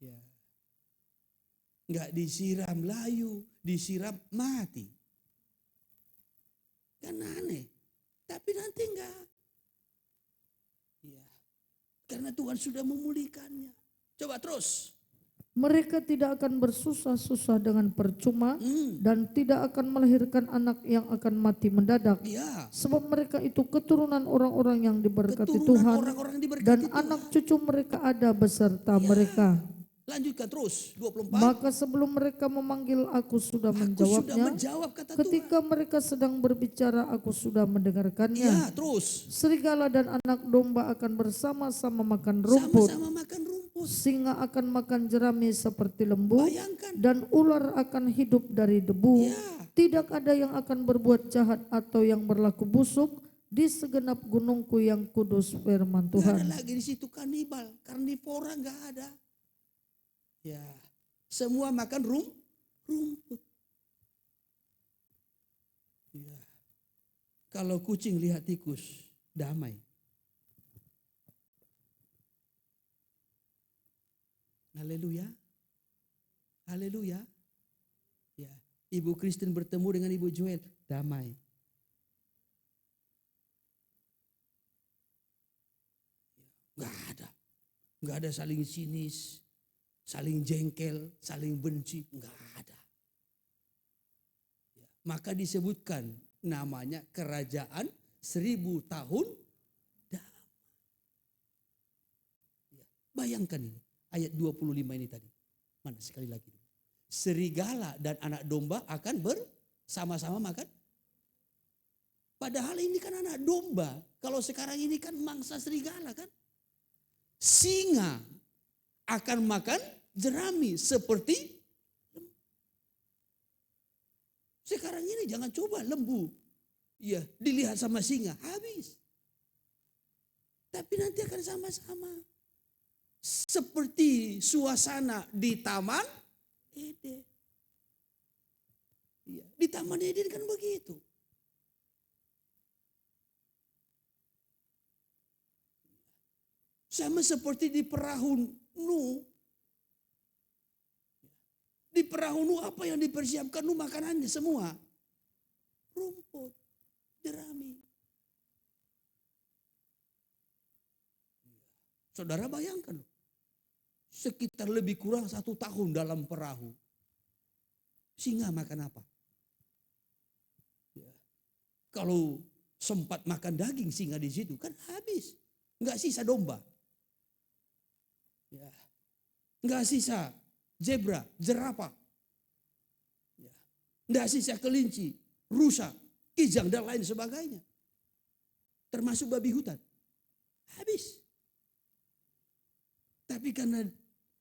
Ya, nggak disiram layu, disiram mati. Kan aneh, tapi nanti enggak. Ya, karena Tuhan sudah memulihkannya. Coba terus. Mereka tidak akan bersusah-susah dengan percuma dan tidak akan melahirkan anak yang akan mati mendadak. Ya. Sebab mereka itu keturunan orang-orang yang diberkati Keturunan Tuhan orang-orang yang diberkati dan Tuhan. anak cucu mereka ada beserta Ya. mereka. Lanjutkan terus 24. Maka sebelum mereka memanggil aku sudah Aku sudah menjawabnya. menjawab kata Ketika Tuhan. mereka sedang berbicara aku sudah mendengarkannya. Ya, terus. Serigala dan anak domba akan bersama-sama makan rumput. Sama-sama makan rumput. Singa akan makan jerami seperti lembu. Bayangkan. Dan ular akan hidup dari debu. Ya. Tidak ada yang akan berbuat jahat atau yang berlaku busuk di segenap gunungku yang kudus firman Gak ada Tuhan. lagi di situ kanibal, karnivora gak ada. Ya, semua makan rumput. Ya. Kalau kucing lihat tikus, damai. Haleluya. Haleluya. Ya, Ibu Kristen bertemu dengan Ibu Joel, damai. Gak ada saling sinis, saling jengkel, saling benci, enggak ada. Ya, maka disebutkan namanya kerajaan 1000 tahun damai. Ya, bayangkan ini ayat 25 ini tadi. Mana sekali lagi. Serigala dan anak domba akan bersama-sama makan. Padahal ini kan anak domba. Kalau sekarang ini kan mangsa serigala kan. Singa akan makan jerami seperti lembu. Sekarang ini jangan coba lembu. Ya, dilihat sama singa, habis. Tapi nanti akan sama-sama. Seperti suasana di Taman Eden. Ya, di Taman Eden kan begitu. Sama seperti di perahu Nuh. Di perahu Nuh apa yang dipersiapkan Nuh makanannya semua? Rumput, jerami. Saudara bayangkan, sekitar lebih kurang 1 tahun dalam perahu. Singa makan apa? Ya. Kalau sempat makan daging singa di situ kan habis. Enggak sisa domba. Ya. Enggak sisa zebra, jerapah. Ya. Enggak sisa kelinci, rusa, kijang dan lain sebagainya. Termasuk babi hutan. Habis. Tapi karena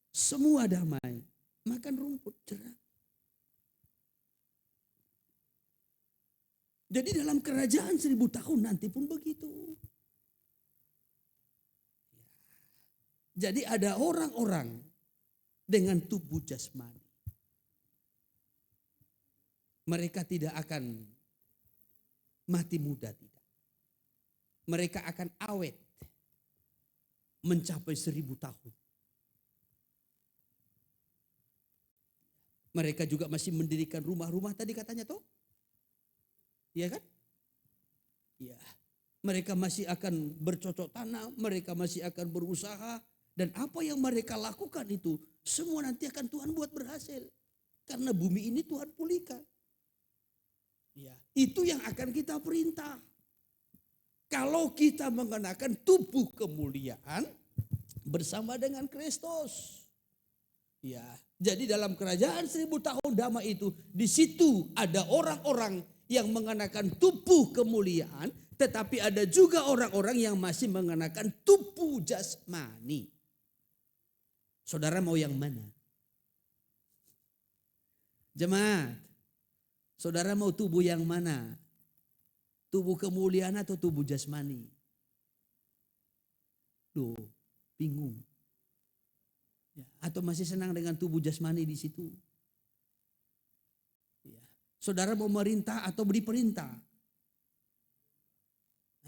semua damai, makan rumput jerami. Jadi dalam kerajaan 1000 tahun nanti pun begitu. Jadi ada orang-orang dengan tubuh jasmani. Mereka tidak akan mati muda, tidak. Mereka akan awet mencapai 1000 tahun. Mereka juga masih mendirikan rumah-rumah tadi katanya toh. Iya kan? Iya. Mereka masih akan bercocok tanam, mereka masih akan berusaha. Dan apa yang mereka lakukan itu semua nanti akan Tuhan buat berhasil. Karena bumi ini Tuhan pulihkan. Ya, itu yang akan kita perintah. Kalau kita mengenakan tubuh kemuliaan bersama dengan Kristus. Ya, jadi dalam kerajaan 1000 tahun damai itu, di situ ada orang-orang yang mengenakan tubuh kemuliaan, tetapi ada juga orang-orang yang masih mengenakan tubuh jasmani. Saudara mau yang mana? Jemaat, saudara mau tubuh yang mana? Tubuh kemuliaan atau tubuh jasmani? Duh, bingung. Ya, atau masih senang dengan tubuh jasmani di situ? Ya. Saudara mau merintah atau diperintah?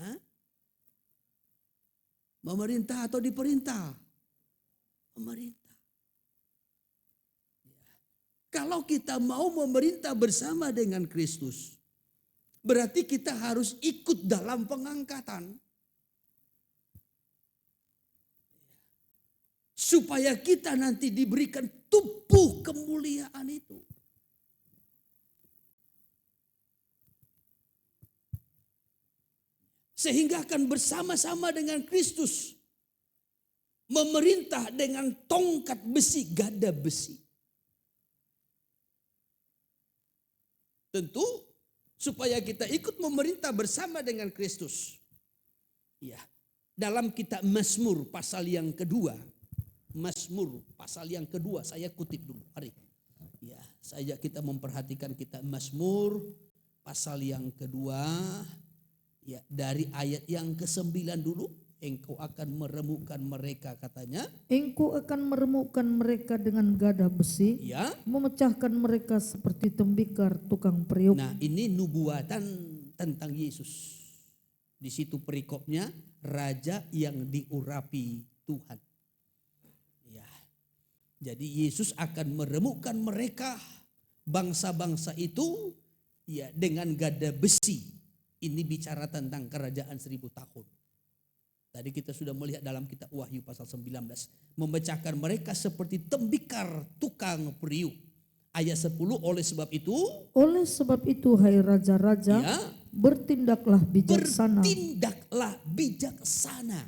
Hah? Mau merintah atau diperintah? Memerintah. Ya. Kalau kita mau memerintah bersama dengan Kristus, berarti kita harus ikut dalam pengangkatan. Supaya kita nanti diberikan tubuh kemuliaan itu. Sehingga akan bersama-sama dengan Kristus. Memerintah dengan tongkat besi, gada besi. Tentu supaya kita ikut memerintah bersama dengan Kristus. Ya, dalam kitab Mazmur pasal yang kedua. Mazmur pasal yang kedua, saya kutip dulu. Mari. Ya, saya kita memperhatikan kitab Mazmur pasal yang kedua. Ya, dari ayat yang ke-9 dulu. Engkau akan meremukkan mereka katanya. Engkau akan meremukkan mereka dengan gada besi. Ya. Memecahkan mereka seperti tembikar tukang periuk. Nah, ini nubuatan tentang Yesus. Di situ perikopnya, raja yang diurapi Tuhan. Ya. Jadi Yesus akan meremukkan mereka, bangsa-bangsa itu ya dengan gada besi. Ini bicara tentang kerajaan 1000 tahun. Tadi kita sudah melihat dalam kitab Wahyu pasal 19. Memecahkan mereka seperti tembikar tukang periuk. Ayat 10, oleh sebab itu. Oleh sebab itu hai raja-raja, Ya, bertindaklah bijaksana. Bertindaklah bijaksana.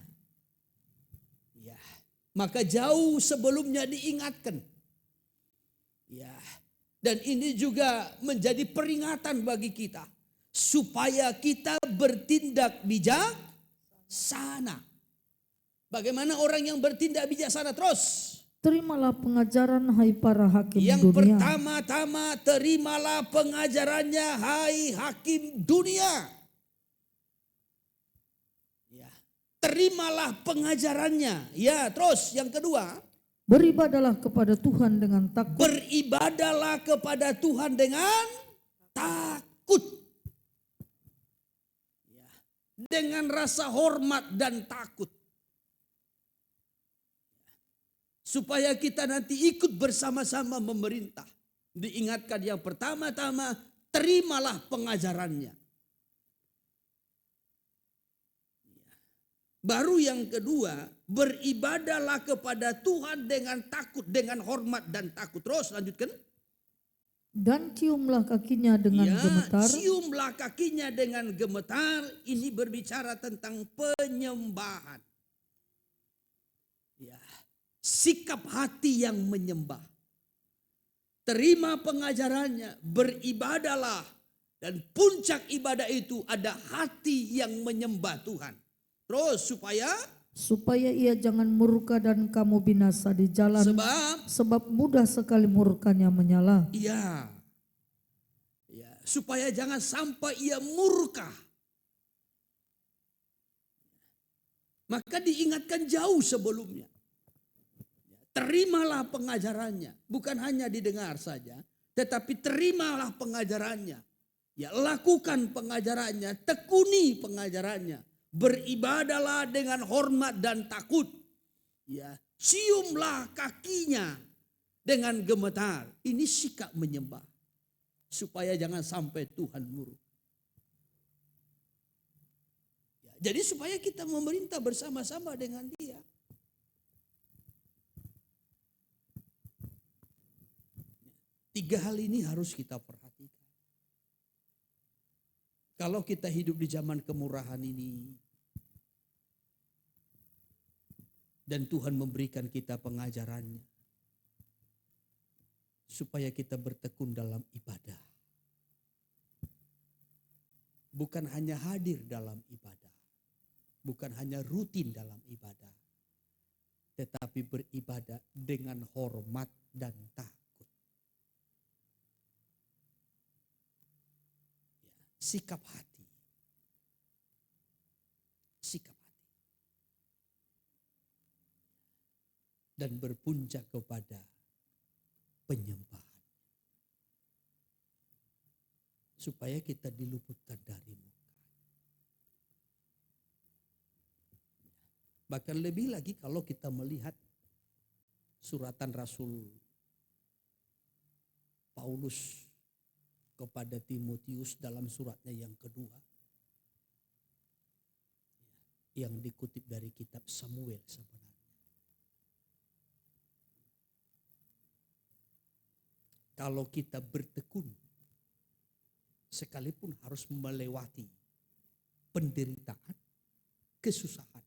Ya, maka jauh sebelumnya diingatkan. Ya, dan ini juga menjadi peringatan bagi kita. Supaya kita bertindak bijaksana. Bagaimana orang yang bertindak bijaksana terus? Terimalah pengajaran hai para hakim Yang dunia. pertama-tama terimalah pengajarannya hai hakim dunia. Ya, terimalah pengajarannya. Ya, terus yang kedua. Beribadalah kepada Tuhan dengan takut. Beribadalah kepada Tuhan dengan takut. Dengan rasa hormat dan takut. Supaya kita nanti ikut bersama-sama memerintah. Diingatkan yang pertama-tama, terimalah pengajarannya. Baru yang kedua, beribadahlah kepada Tuhan dengan takut, dengan hormat dan takut. Terus lanjutkan. Dan ciumlah kakinya dengan gemetar. Ciumlah kakinya dengan gemetar. Ini berbicara tentang penyembahan. Ya, sikap hati yang menyembah. Terima pengajarannya, beribadalah. Dan puncak ibadah itu ada hati yang menyembah Tuhan. Terus supaya ia jangan murka dan kamu binasa di jalan. Sebab mudah sekali murkanya menyala. Iya. Ya, supaya jangan sampai ia murka. Maka diingatkan jauh sebelumnya. Terimalah pengajarannya. Bukan hanya didengar saja. Tetapi terimalah pengajarannya. Ya, lakukan pengajarannya. Tekuni pengajarannya. Beribadalah dengan hormat dan takut. Ya, ciumlah kakinya dengan gemetar. Ini sikap menyembah. Supaya jangan sampai Tuhan murka. Ya, jadi supaya kita memerintah bersama-sama dengan Dia. Tiga hal ini harus kita perhatikan. Kalau kita hidup di zaman kemurahan ini, dan Tuhan memberikan kita pengajarannya, supaya kita bertekun dalam ibadah. Bukan hanya hadir dalam ibadah, bukan hanya rutin dalam ibadah, tetapi beribadah dengan hormat dan takut. Sikap hati. Sikap hati. Dan berpuncak kepada penyembahan. Supaya kita diluputkan dari murka. Bahkan lebih lagi kalau kita melihat suratan Rasul Paulus kepada Timotius dalam suratnya yang kedua, yang dikutip dari kitab Samuel sebenarnya. Kalau kita bertekun, sekalipun harus melewati penderitaan, kesusahan,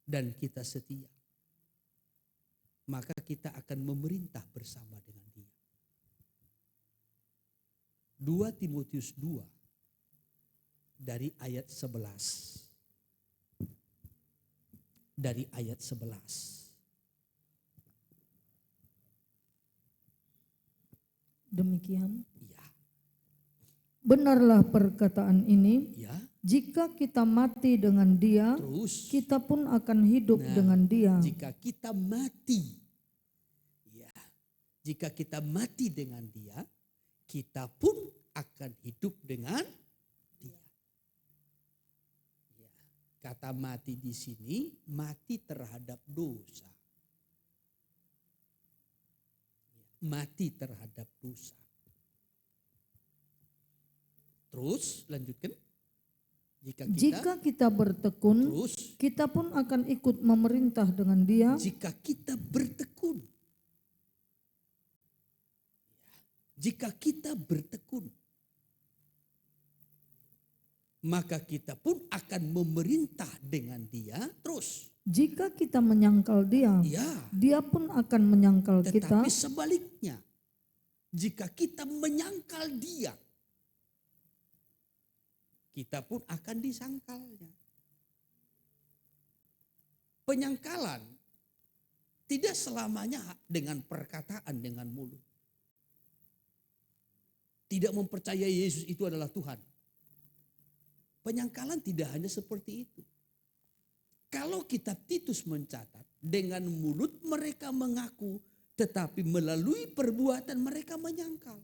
dan kita setia, maka kita akan memerintah bersama dengan Dia. 2 Timotius 2 dari ayat 11. Dari ayat 11. Demikian. Ya. Benarlah perkataan ini. Ya. Jika kita mati dengan Dia, Terus kita pun akan hidup dengan Dia. Jika kita mati, ya, jika kita mati dengan Dia, kita pun akan hidup dengan Dia. Ya, kata mati di sini, mati terhadap dosa. Mati terhadap dosa. Terus lanjutkan. Jika kita bertekun, terus, kita pun akan ikut memerintah dengan Dia. Jika kita bertekun. Jika kita bertekun, maka kita pun akan memerintah dengan Dia. Terus, jika kita menyangkal Dia, ya, Dia pun akan menyangkal kita. tetapi sebaliknya, jika kita menyangkal Dia, kita pun akan disangkalnya. Penyangkalan tidak selamanya dengan perkataan, dengan mulut. Tidak mempercayai Yesus itu adalah Tuhan. Penyangkalan tidak hanya seperti itu. Kalau kitab Titus mencatat, dengan mulut mereka mengaku, tetapi melalui perbuatan mereka menyangkal.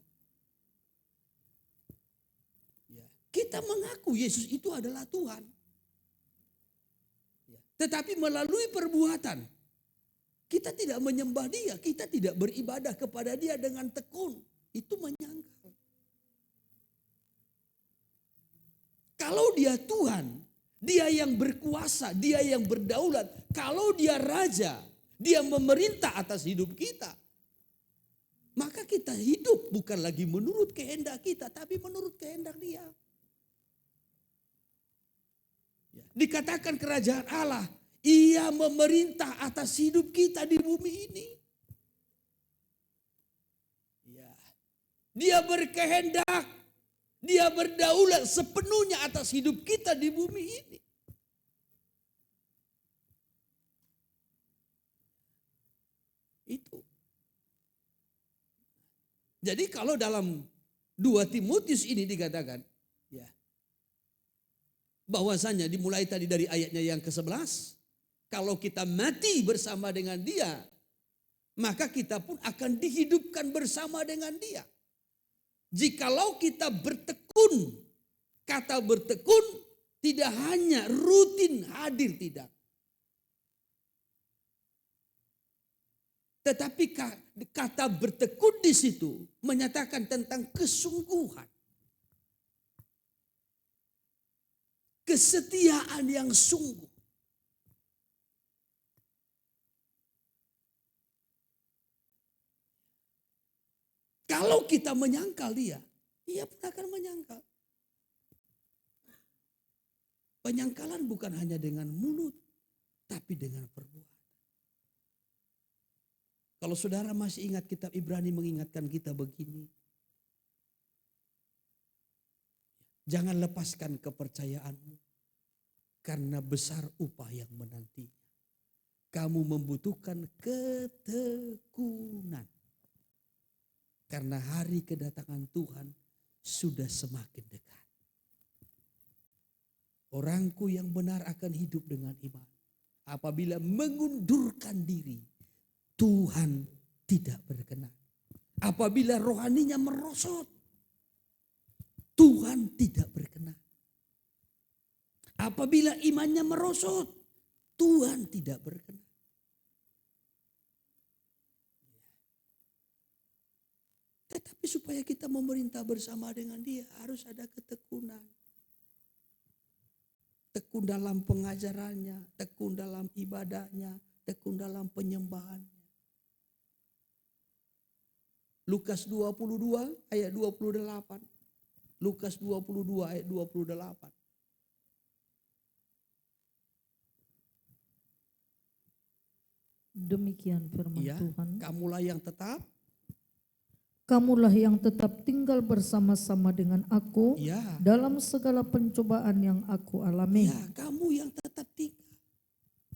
Ya, kita mengaku Yesus itu adalah Tuhan. Ya, tetapi melalui perbuatan, kita tidak menyembah Dia, kita tidak beribadah kepada Dia dengan tekun. Itu menyangkal. Kalau Dia Tuhan, Dia yang berkuasa, Dia yang berdaulat. Kalau Dia Raja, Dia memerintah atas hidup kita. Maka kita hidup bukan lagi menurut kehendak kita, tapi menurut kehendak Dia. Dikatakan kerajaan Allah, Ia memerintah atas hidup kita di bumi ini. Dia berkehendak. Dia berdaulat sepenuhnya atas hidup kita di bumi ini. Itu. Jadi kalau dalam 2 Timotius ini dikatakan ya, bahwasanya dimulai tadi dari ayatnya yang ke-11, kalau kita mati bersama dengan Dia, maka kita pun akan dihidupkan bersama dengan Dia. Jikalau kita bertekun, kata bertekun tidak hanya rutin hadir, tidak. Tetapi kata bertekun di situ menyatakan tentang kesungguhan. Kesetiaan yang sungguh. Kalau kita menyangkal Dia pun akan menyangkal. Penyangkalan bukan hanya dengan mulut, tapi dengan perbuatan. Kalau saudara masih ingat kitab Ibrani mengingatkan kita begini. Jangan lepaskan kepercayaanmu, karena besar upah yang menantinya. Kamu membutuhkan ketekunan. Karena hari kedatangan Tuhan sudah semakin dekat. Orangku yang benar akan hidup dengan iman. Apabila mengundurkan diri, Tuhan tidak berkenan. Apabila rohaninya merosot, Tuhan tidak berkenan. Apabila imannya merosot, Tuhan tidak berkenan. Tetapi supaya kita memerintah bersama dengan Dia harus ada ketekunan. Tekun dalam pengajarannya, tekun dalam ibadahnya, tekun dalam penyembahannya. Lukas 22 ayat 28. Lukas 22 ayat 28. Demikian firman Ya, Tuhan. kamulah yang tetap. Kamulah yang tetap tinggal bersama-sama dengan aku Ya, dalam segala pencobaan yang aku alami. ya, kamu yang tetap tinggal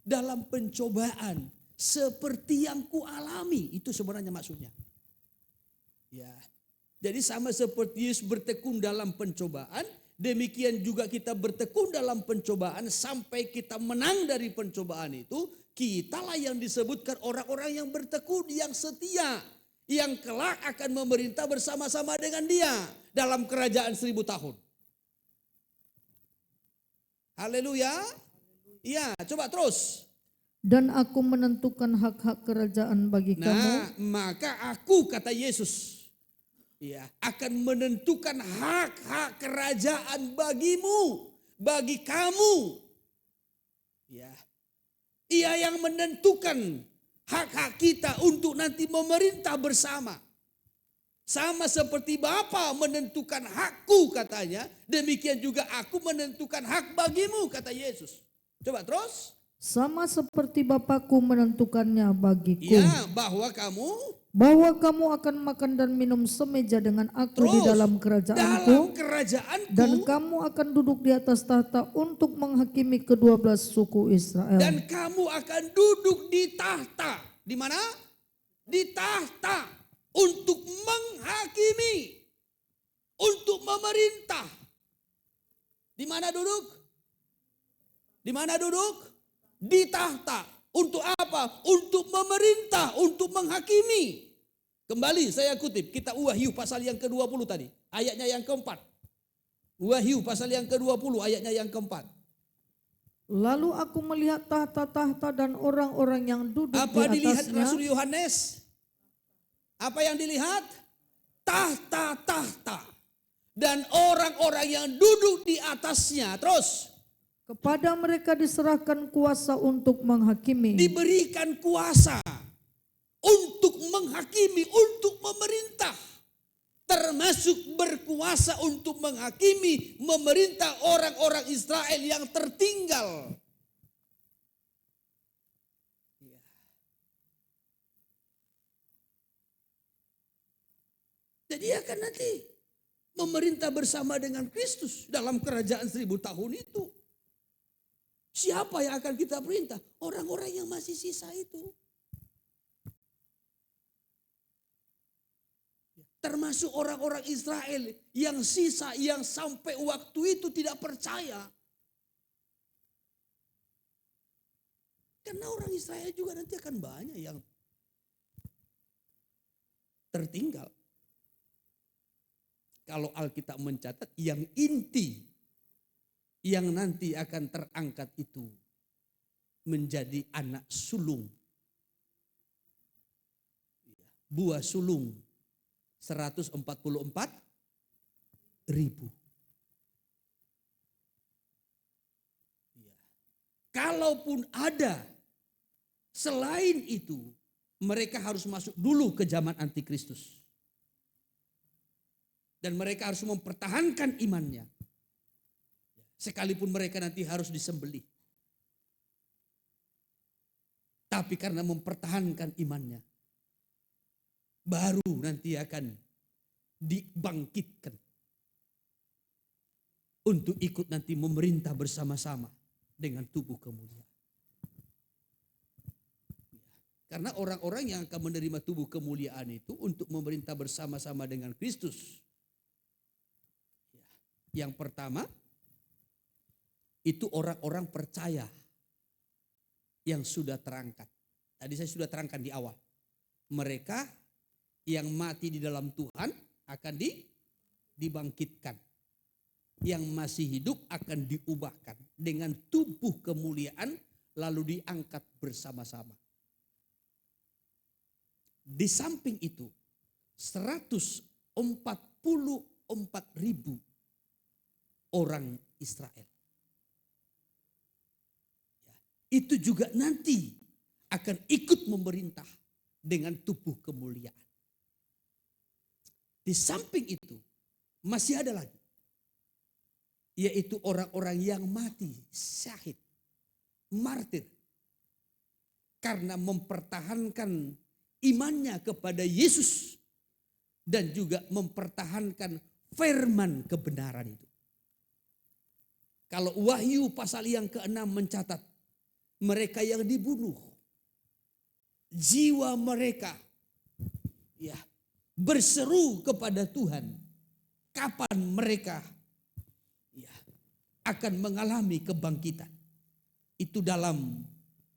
dalam pencobaan seperti yang kualami. Itu sebenarnya maksudnya. Ya, jadi sama seperti Yesus bertekun dalam pencobaan, demikian juga kita bertekun dalam pencobaan sampai kita menang dari pencobaan itu. Kitalah yang disebutkan orang-orang yang bertekun, yang setia, yang kelak akan memerintah bersama-sama dengan Dia dalam kerajaan 1000 tahun. Haleluya. Iya, coba terus. Dan aku menentukan hak-hak kerajaan bagi kamu. Nah, maka aku, kata Yesus, ya, akan menentukan hak-hak kerajaan bagimu, bagi kamu. Ya. Ia yang menentukan hak-hak kita untuk nanti memerintah bersama. Sama seperti Bapa menentukan hakku, katanya, demikian juga aku menentukan hak bagimu, kata Yesus. Coba terus. Sama seperti Bapakku menentukannya bagiku. Ya, bahwa kamu akan makan dan minum semeja dengan aku di terus dalam dalam kerajaanku. kerajaanku, Dan kamu akan duduk di atas tahta untuk menghakimi ke-12 suku Israel. dan kamu akan duduk di tahta. Di mana? Di tahta untuk menghakimi, untuk memerintah. Di mana duduk? Di mana duduk? Di tahta. Untuk apa? Untuk memerintah, untuk menghakimi. Kembali saya kutip, kita Wahyu pasal yang ke-20 tadi. Ayatnya yang keempat. Wahyu pasal yang ke-20 ayatnya yang keempat. Lalu aku melihat tahta-tahta dan orang-orang yang duduk Apa di dilihat atasnya. Rasul Yohanes? Apa yang dilihat? Tahta-tahta. Dan orang-orang yang duduk di atasnya. Terus. Kepada mereka diserahkan kuasa untuk menghakimi. Diberikan kuasa untuk menghakimi, untuk memerintah. Termasuk berkuasa untuk menghakimi, memerintah orang-orang Israel yang tertinggal. Jadi akan nanti memerintah bersama dengan Kristus dalam kerajaan 1000 tahun itu. Siapa yang akan kita perintah? Orang-orang yang masih sisa itu. termasuk orang-orang Israel yang sisa, yang sampai waktu itu tidak percaya. Karena orang Israel juga nanti akan banyak yang tertinggal. Kalau Alkitab mencatat yang inti yang nanti akan terangkat itu menjadi anak sulung. Buah sulung 144.000. Kalaupun ada selain itu, mereka harus masuk dulu ke zaman antikristus. Dan mereka harus mempertahankan imannya. Sekalipun mereka nanti harus disembelih. Tapi karena mempertahankan imannya, baru nanti akan dibangkitkan untuk ikut nanti memerintah bersama-sama dengan tubuh kemuliaan. Karena orang-orang yang akan menerima tubuh kemuliaan itu untuk memerintah bersama-sama dengan Kristus. Yang pertama, itu orang-orang percaya yang sudah terangkat. Tadi saya sudah terangkan di awal. Mereka yang mati di dalam Tuhan akan dibangkitkan. Yang masih hidup akan diubahkan dengan tubuh kemuliaan lalu diangkat bersama-sama. Di samping itu 144.000 orang Israel. Itu juga nanti akan ikut memerintah dengan tubuh kemuliaan. Di samping itu masih ada lagi. Yaitu orang-orang yang mati, syahid, martir. Karena mempertahankan imannya kepada Yesus. Dan juga mempertahankan firman kebenaran itu. Kalau Wahyu pasal yang ke-6 mencatat. Mereka yang dibunuh. Jiwa mereka berseru kepada Tuhan. Kapan mereka akan mengalami kebangkitan. Itu dalam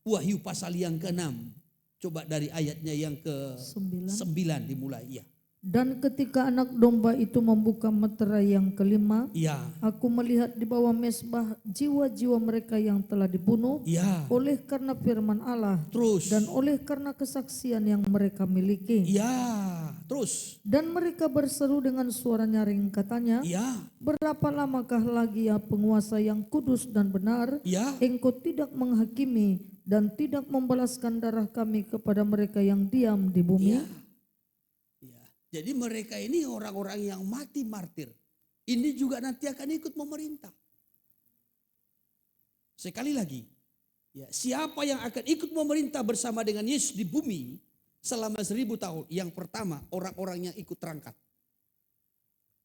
Wahyu pasal yang ke-6. Coba dari ayatnya yang ke-9 dimulai. Dan ketika anak domba itu membuka meterai yang kelima, aku melihat di bawah mezbah jiwa-jiwa mereka yang telah dibunuh oleh karena firman Allah dan oleh karena kesaksian yang mereka miliki. Dan mereka berseru dengan suara nyaring katanya, berapa lamakah lagi ya penguasa yang kudus dan benar, engkau tidak menghakimi dan tidak membalaskan darah kami kepada mereka yang diam di bumi? Jadi mereka ini orang-orang yang mati martir. Ini juga nanti akan ikut memerintah. Sekali lagi, siapa yang akan ikut memerintah bersama dengan Yesus di bumi selama 1000 tahun? Yang pertama, orang-orang yang ikut terangkat.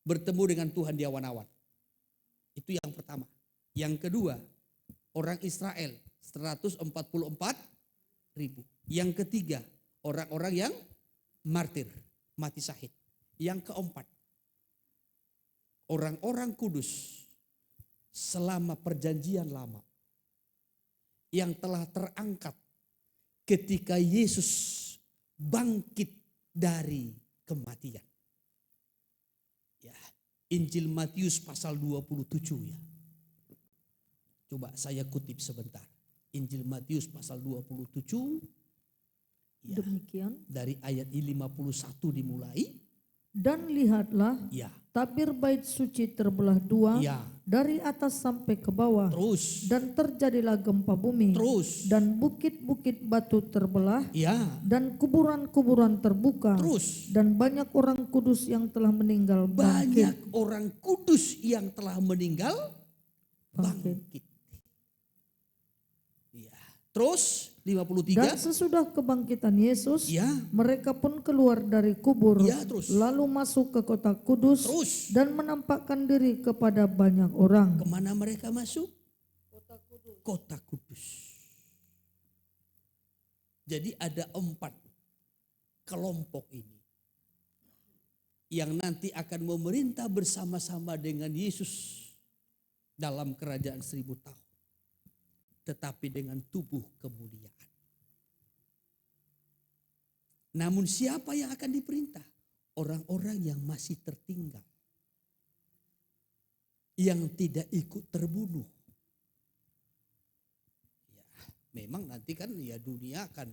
Bertemu dengan Tuhan di awan-awan. Itu yang pertama. Yang kedua, orang Israel 144.000. Yang ketiga, orang-orang yang martir. Mati syahid. Yang keempat, orang-orang kudus selama perjanjian lama yang telah terangkat ketika Yesus bangkit dari kematian. Injil Matius pasal 27 . Coba saya kutip sebentar. Injil Matius pasal 27. Demikian. Dari ayat 51 dimulai. Dan lihatlah, tabir bait suci terbelah dua, dari atas sampai ke bawah. Dan terjadilah gempa bumi. Dan bukit-bukit batu terbelah. Dan kuburan-kuburan terbuka. Dan banyak orang kudus yang telah meninggal bangkit. Banyak orang kudus yang telah meninggal bangkit. Terus 53. Dan sesudah kebangkitan Yesus, mereka pun keluar dari kubur, lalu masuk ke kota kudus dan menampakkan diri kepada banyak orang. Kemana mereka masuk? Kota kudus. Jadi ada 4 kelompok ini yang nanti akan memerintah bersama-sama dengan Yesus dalam kerajaan 1000 tahun. Tetapi dengan tubuh kemuliaan. Namun siapa yang akan diperintah? Orang-orang yang masih tertinggal. Yang tidak ikut terbunuh. Ya, memang nanti kan ya dunia akan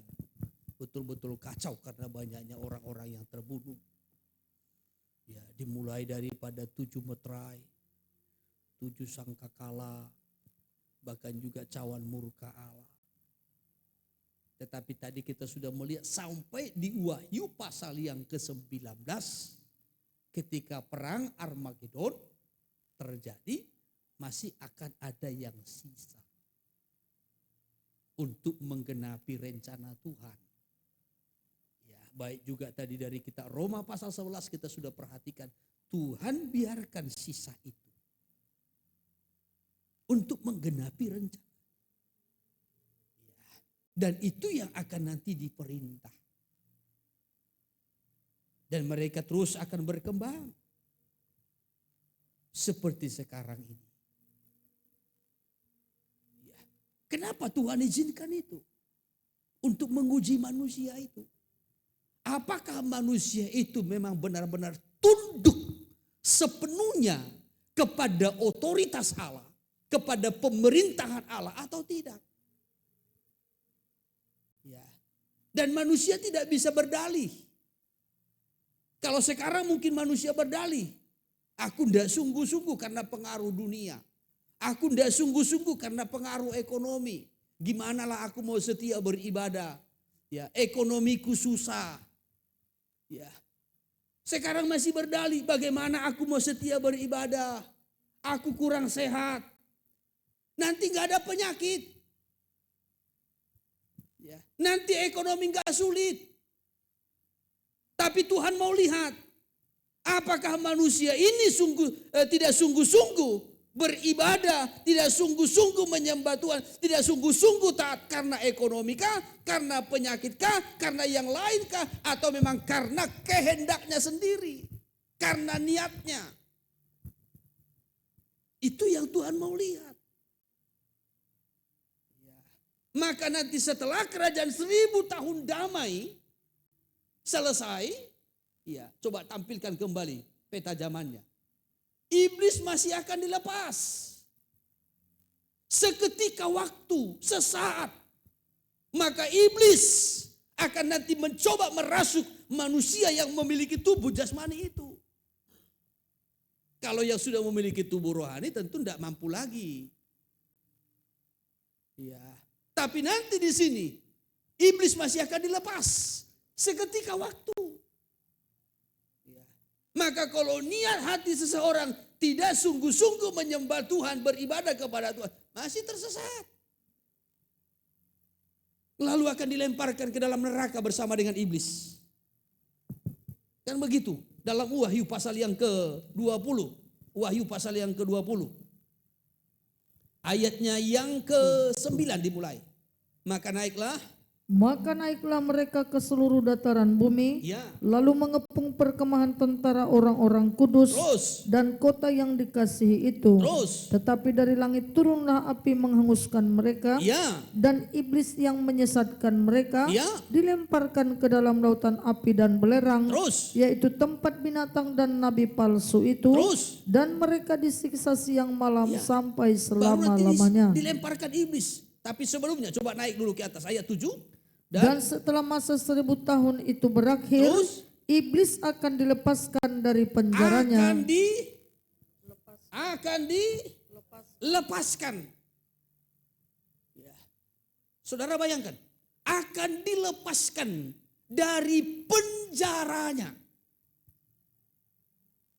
betul-betul kacau karena banyaknya orang-orang yang terbunuh. Ya, dimulai daripada 7 meterai, 7 sangkakala, bahkan juga cawan murka Allah. Tetapi tadi kita sudah melihat sampai di Wahyu pasal yang ke-19 ketika perang Armagedon terjadi, masih akan ada yang sisa untuk menggenapi rencana Tuhan. Ya, baik juga tadi dari kita Roma pasal 11 kita sudah perhatikan, Tuhan biarkan sisa itu untuk menggenapi rencana. Dan itu yang akan nanti diperintah. Dan mereka terus akan berkembang. Seperti sekarang ini. Ya. Kenapa Tuhan izinkan itu? Untuk menguji manusia itu. Apakah manusia itu memang benar-benar tunduk sepenuhnya kepada otoritas Allah. Kepada pemerintahan Allah atau tidak? Ya. Dan manusia tidak bisa berdalih. Kalau sekarang mungkin manusia berdalih. Aku tidak sungguh-sungguh karena pengaruh dunia. Aku tidak sungguh-sungguh karena pengaruh ekonomi. Gimanalah aku mau setia beribadah. Ya, ekonomiku susah. Ya. Sekarang masih berdalih bagaimana aku mau setia beribadah. Aku kurang sehat. Nanti gak ada penyakit. Ya. Nanti ekonomi gak sulit. Tapi Tuhan mau lihat. Apakah manusia ini tidak sungguh-sungguh beribadah. Tidak sungguh-sungguh menyembah Tuhan. Tidak sungguh-sungguh taat karena ekonomi kah? Karena penyakit kah? Karena yang lain kah? Atau memang karena kehendaknya sendiri. Karena niatnya. Itu yang Tuhan mau lihat. Maka nanti setelah kerajaan 1000 tahun damai selesai, ya coba tampilkan kembali peta zamannya. Iblis masih akan dilepas. Seketika waktu, sesaat. Maka iblis akan nanti mencoba merasuk manusia yang memiliki tubuh jasmani itu. Kalau yang sudah memiliki tubuh rohani tentu tidak mampu lagi. Ya. Tapi nanti di sini iblis masih akan dilepas seketika waktu. Ya. Maka kalau niat hati seseorang tidak sungguh-sungguh menyembah Tuhan, beribadah kepada Tuhan, masih tersesat. Lalu akan dilemparkan ke dalam neraka bersama dengan iblis. Kan begitu dalam Wahyu pasal yang ke-20. Wahyu pasal yang ke-20. Ayatnya yang ke-9 dimulai. Maka naiklah mereka ke seluruh dataran bumi, ya. Lalu mengepung perkemahan tentara orang-orang kudus. Terus. Dan kota yang dikasihi itu. Terus. Tetapi dari langit turunlah api menghanguskan mereka, ya. Dan iblis yang menyesatkan mereka, ya. Dilemparkan ke dalam lautan api dan belerang. Terus. Yaitu tempat binatang dan nabi palsu itu. Terus. Dan mereka disiksa siang malam, ya. Sampai selama-lamanya. Dilemparkan iblis. Tapi sebelumnya coba naik dulu ke atas ayat 7. Dan setelah masa 1000 tahun itu berakhir, terus, iblis akan dilepaskan dari penjaranya. Akan dilepaskan. Ya. Saudara bayangkan, akan dilepaskan dari penjaranya.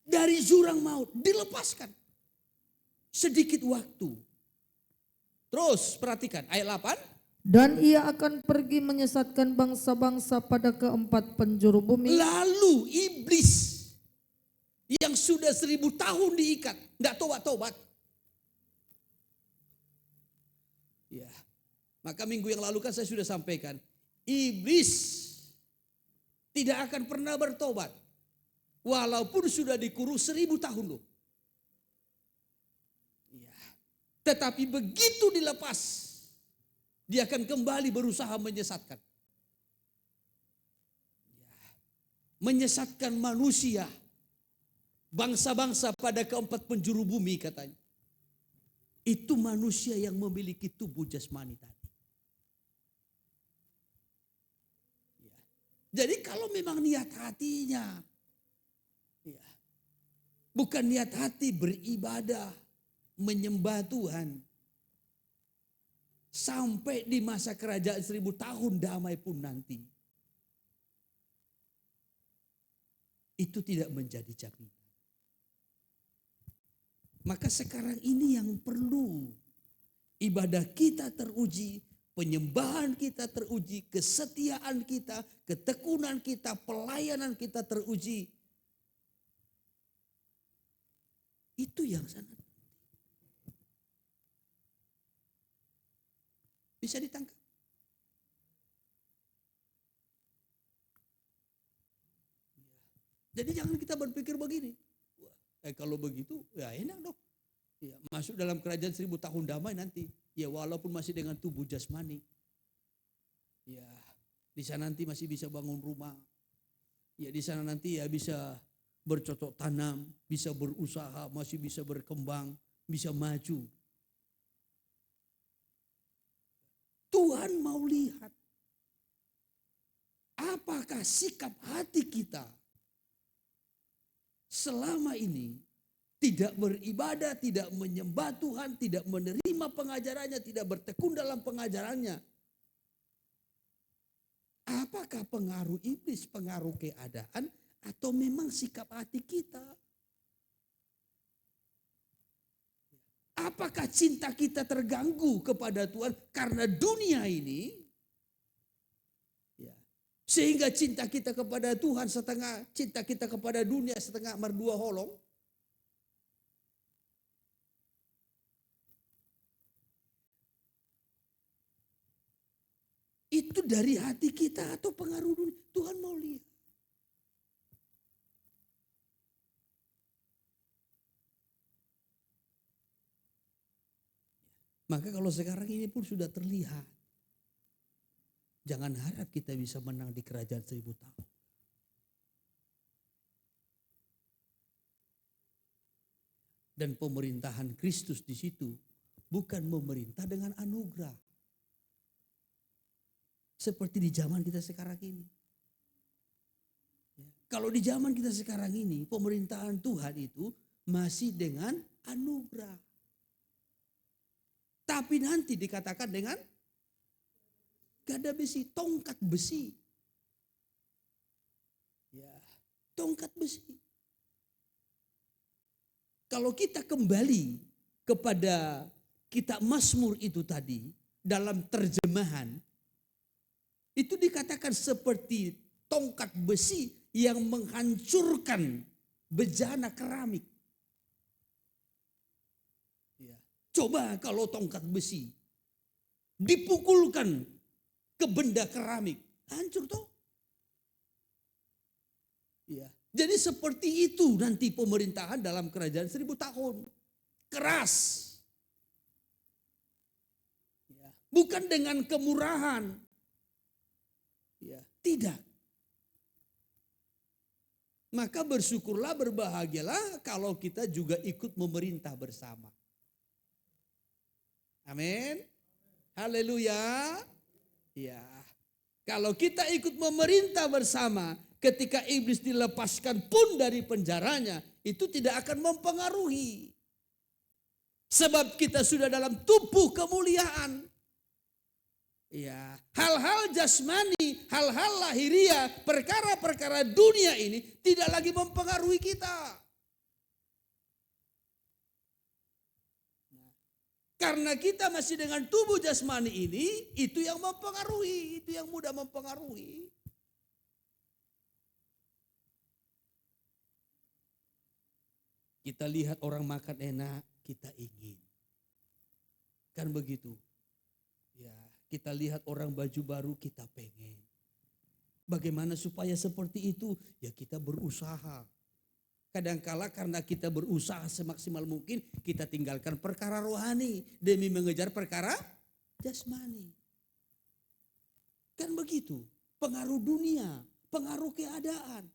Dari jurang maut, dilepaskan. Sedikit waktu. Terus perhatikan ayat 8. Dan ia akan pergi menyesatkan bangsa-bangsa pada keempat penjuru bumi. Lalu iblis yang sudah 1000 tahun diikat, tidak tobat-tobat. Ya, maka minggu yang lalu kan saya sudah sampaikan, iblis tidak akan pernah bertobat. Walaupun sudah dikurung 1000 tahun loh. Ya. Tetapi begitu dilepas, dia akan kembali berusaha menyesatkan. Ya. Menyesatkan manusia, bangsa-bangsa pada keempat penjuru bumi katanya. Itu manusia yang memiliki tubuh jasmani tadi. Ya. Jadi kalau memang niat hatinya, ya, bukan niat hati beribadah, menyembah Tuhan. Sampai di masa kerajaan 1000 tahun damai pun nanti. Itu tidak menjadi jaminan. Maka sekarang ini yang perlu. Ibadah kita teruji, penyembahan kita teruji, kesetiaan kita, ketekunan kita, pelayanan kita teruji. Itu yang sangat penting. Bisa ditangkap? Jadi jangan kita berpikir begini. Kalau begitu ya enak dong. Ya, masuk dalam kerajaan 1000 tahun damai nanti. Ya walaupun masih dengan tubuh jasmani. Ya di sana nanti masih bisa bangun rumah. Ya di sana nanti ya bisa bercocok tanam, bisa berusaha, masih bisa berkembang, bisa maju. Tuhan mau lihat apakah sikap hati kita selama ini tidak beribadah, tidak menyembah Tuhan, tidak menerima pengajarannya, tidak bertekun dalam pengajarannya. Apakah pengaruh iblis, pengaruh keadaan, atau memang sikap hati kita? Apakah cinta kita terganggu kepada Tuhan karena dunia ini? Ya. Sehingga cinta kita kepada Tuhan setengah, cinta kita kepada dunia setengah merdua holong. Itu dari hati kita atau pengaruh dunia? Tuhan mau lihat. Maka kalau sekarang ini pun sudah terlihat. Jangan harap kita bisa menang di kerajaan 1000 tahun. Dan pemerintahan Kristus di situ bukan memerintah dengan anugerah. Seperti di zaman kita sekarang ini. Kalau di zaman kita sekarang ini, pemerintahan Tuhan itu masih dengan anugerah. Tapi nanti dikatakan dengan gada besi, tongkat besi. Ya, tongkat besi. Kalau kita kembali kepada kitab Mazmur itu tadi, dalam terjemahan, itu dikatakan seperti tongkat besi yang menghancurkan bejana keramik. Ya. Coba kalau tongkat besi dipukulkan ke benda keramik, hancur toh. Ya. Jadi seperti itu nanti pemerintahan dalam kerajaan 1000 tahun. Keras. Ya. Bukan dengan kemurahan. Ya, tidak. Maka bersyukurlah, berbahagialah kalau kita juga ikut memerintah bersama. Amin. Haleluya. Ya. Kalau kita ikut memerintah bersama, ketika iblis dilepaskan pun dari penjaranya, itu tidak akan mempengaruhi. Sebab kita sudah dalam tubuh kemuliaan. Ya, hal-hal jasmani, hal-hal lahiriah, perkara-perkara dunia ini tidak lagi mempengaruhi kita. Karena kita masih dengan tubuh jasmani ini, itu yang mempengaruhi, itu yang mudah mempengaruhi. Kita lihat orang makan enak, kita ingin. Kan begitu. Ya. Kita lihat orang baju baru, kita pengen. Bagaimana supaya seperti itu? Ya kita berusaha. Kadangkala karena kita berusaha semaksimal mungkin, kita tinggalkan perkara rohani demi mengejar perkara jasmani. Kan begitu, pengaruh dunia, pengaruh keadaan.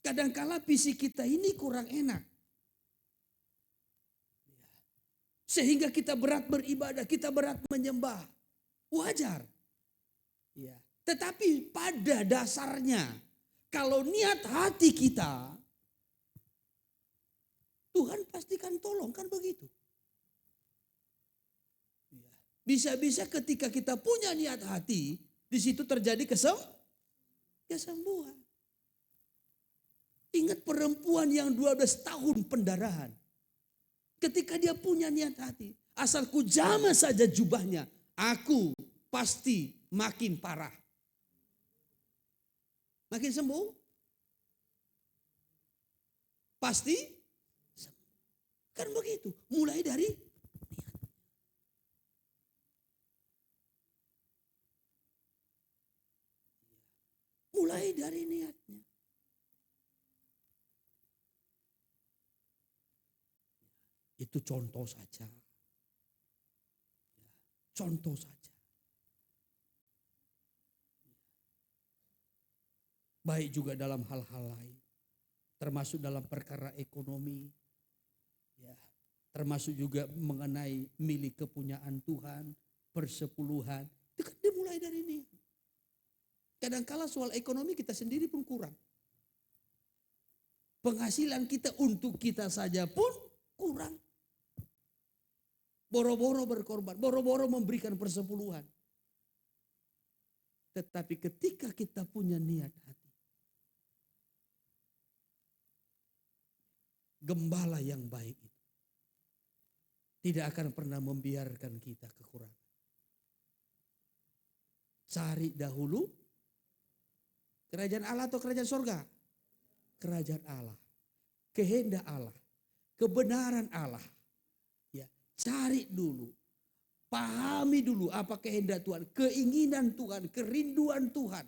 Kadangkala fisik kita ini kurang enak. Sehingga kita berat beribadah, kita berat menyembah. Wajar. Ya. Tetapi pada dasarnya, kalau niat hati kita, Tuhan pastikan tolong, kan begitu. Ya. Bisa-bisa ketika kita punya niat hati, di situ terjadi kesembuhan. Ingat perempuan yang 12 tahun pendarahan. Ketika dia punya niat hati, asal ku jamah saja jubahnya, aku pasti makin parah. Makin sembuh? Pasti sembuh. Kan begitu, mulai dari niat. Mulai dari niatnya. Itu contoh saja. Contoh saja. Baik juga dalam hal-hal lain. Termasuk dalam perkara ekonomi. Ya, termasuk juga mengenai milik kepunyaan Tuhan. Persepuluhan. Itu kan dimulai dari ini. Kadangkala soal ekonomi kita sendiri pun kurang. Penghasilan kita untuk kita saja pun kurang. Boro-boro berkorban, boro-boro memberikan persepuluhan. Tetapi ketika kita punya niat hati, gembala yang baik itu tidak akan pernah membiarkan kita kekurangan. Cari dahulu kerajaan Allah atau kerajaan sorga? Kerajaan Allah, kehendak Allah, kebenaran Allah. Cari dulu, pahami dulu apa kehendak Tuhan, keinginan Tuhan, kerinduan Tuhan.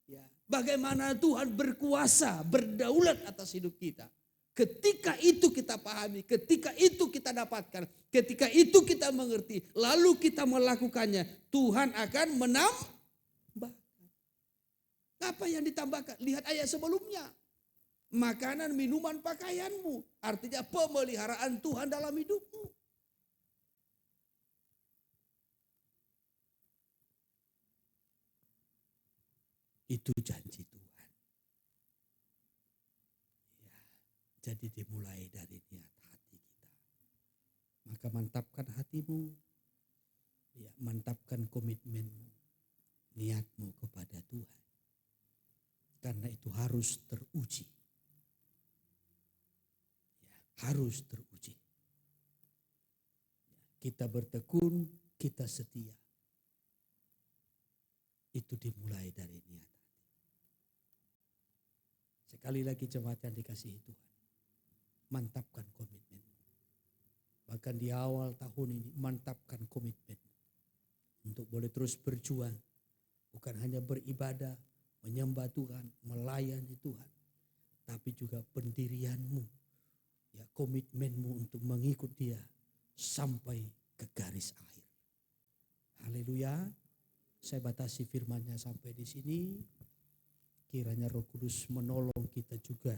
Ya, bagaimana Tuhan berkuasa, berdaulat atas hidup kita. Ketika itu kita pahami, ketika itu kita dapatkan, ketika itu kita mengerti, lalu kita melakukannya, Tuhan akan menambahkan. Apa yang ditambahkan? Lihat ayat sebelumnya. Makanan, minuman, pakaianmu. Artinya pemeliharaan Tuhan dalam hidupmu. Itu janji Tuhan. Ya, jadi dimulai dari niat hati kita. Maka mantapkan hatimu. Ya, mantapkan komitmenmu. Niatmu kepada Tuhan. Karena itu harus teruji. Harus teruji. Kita bertekun, kita setia. Itu dimulai dari niat hati. Sekali lagi jemaat yang dikasihi Tuhan. Mantapkan komitmen. Bahkan di awal tahun ini mantapkan komitmen. Untuk boleh terus berjuang. Bukan hanya beribadah, menyembah Tuhan, melayani Tuhan. Tapi juga pendirianmu. Ya, komitmenmu untuk mengikut Dia sampai ke garis akhir. Haleluya. Saya batasi firman-Nya sampai di sini. Kiranya Roh Kudus menolong kita juga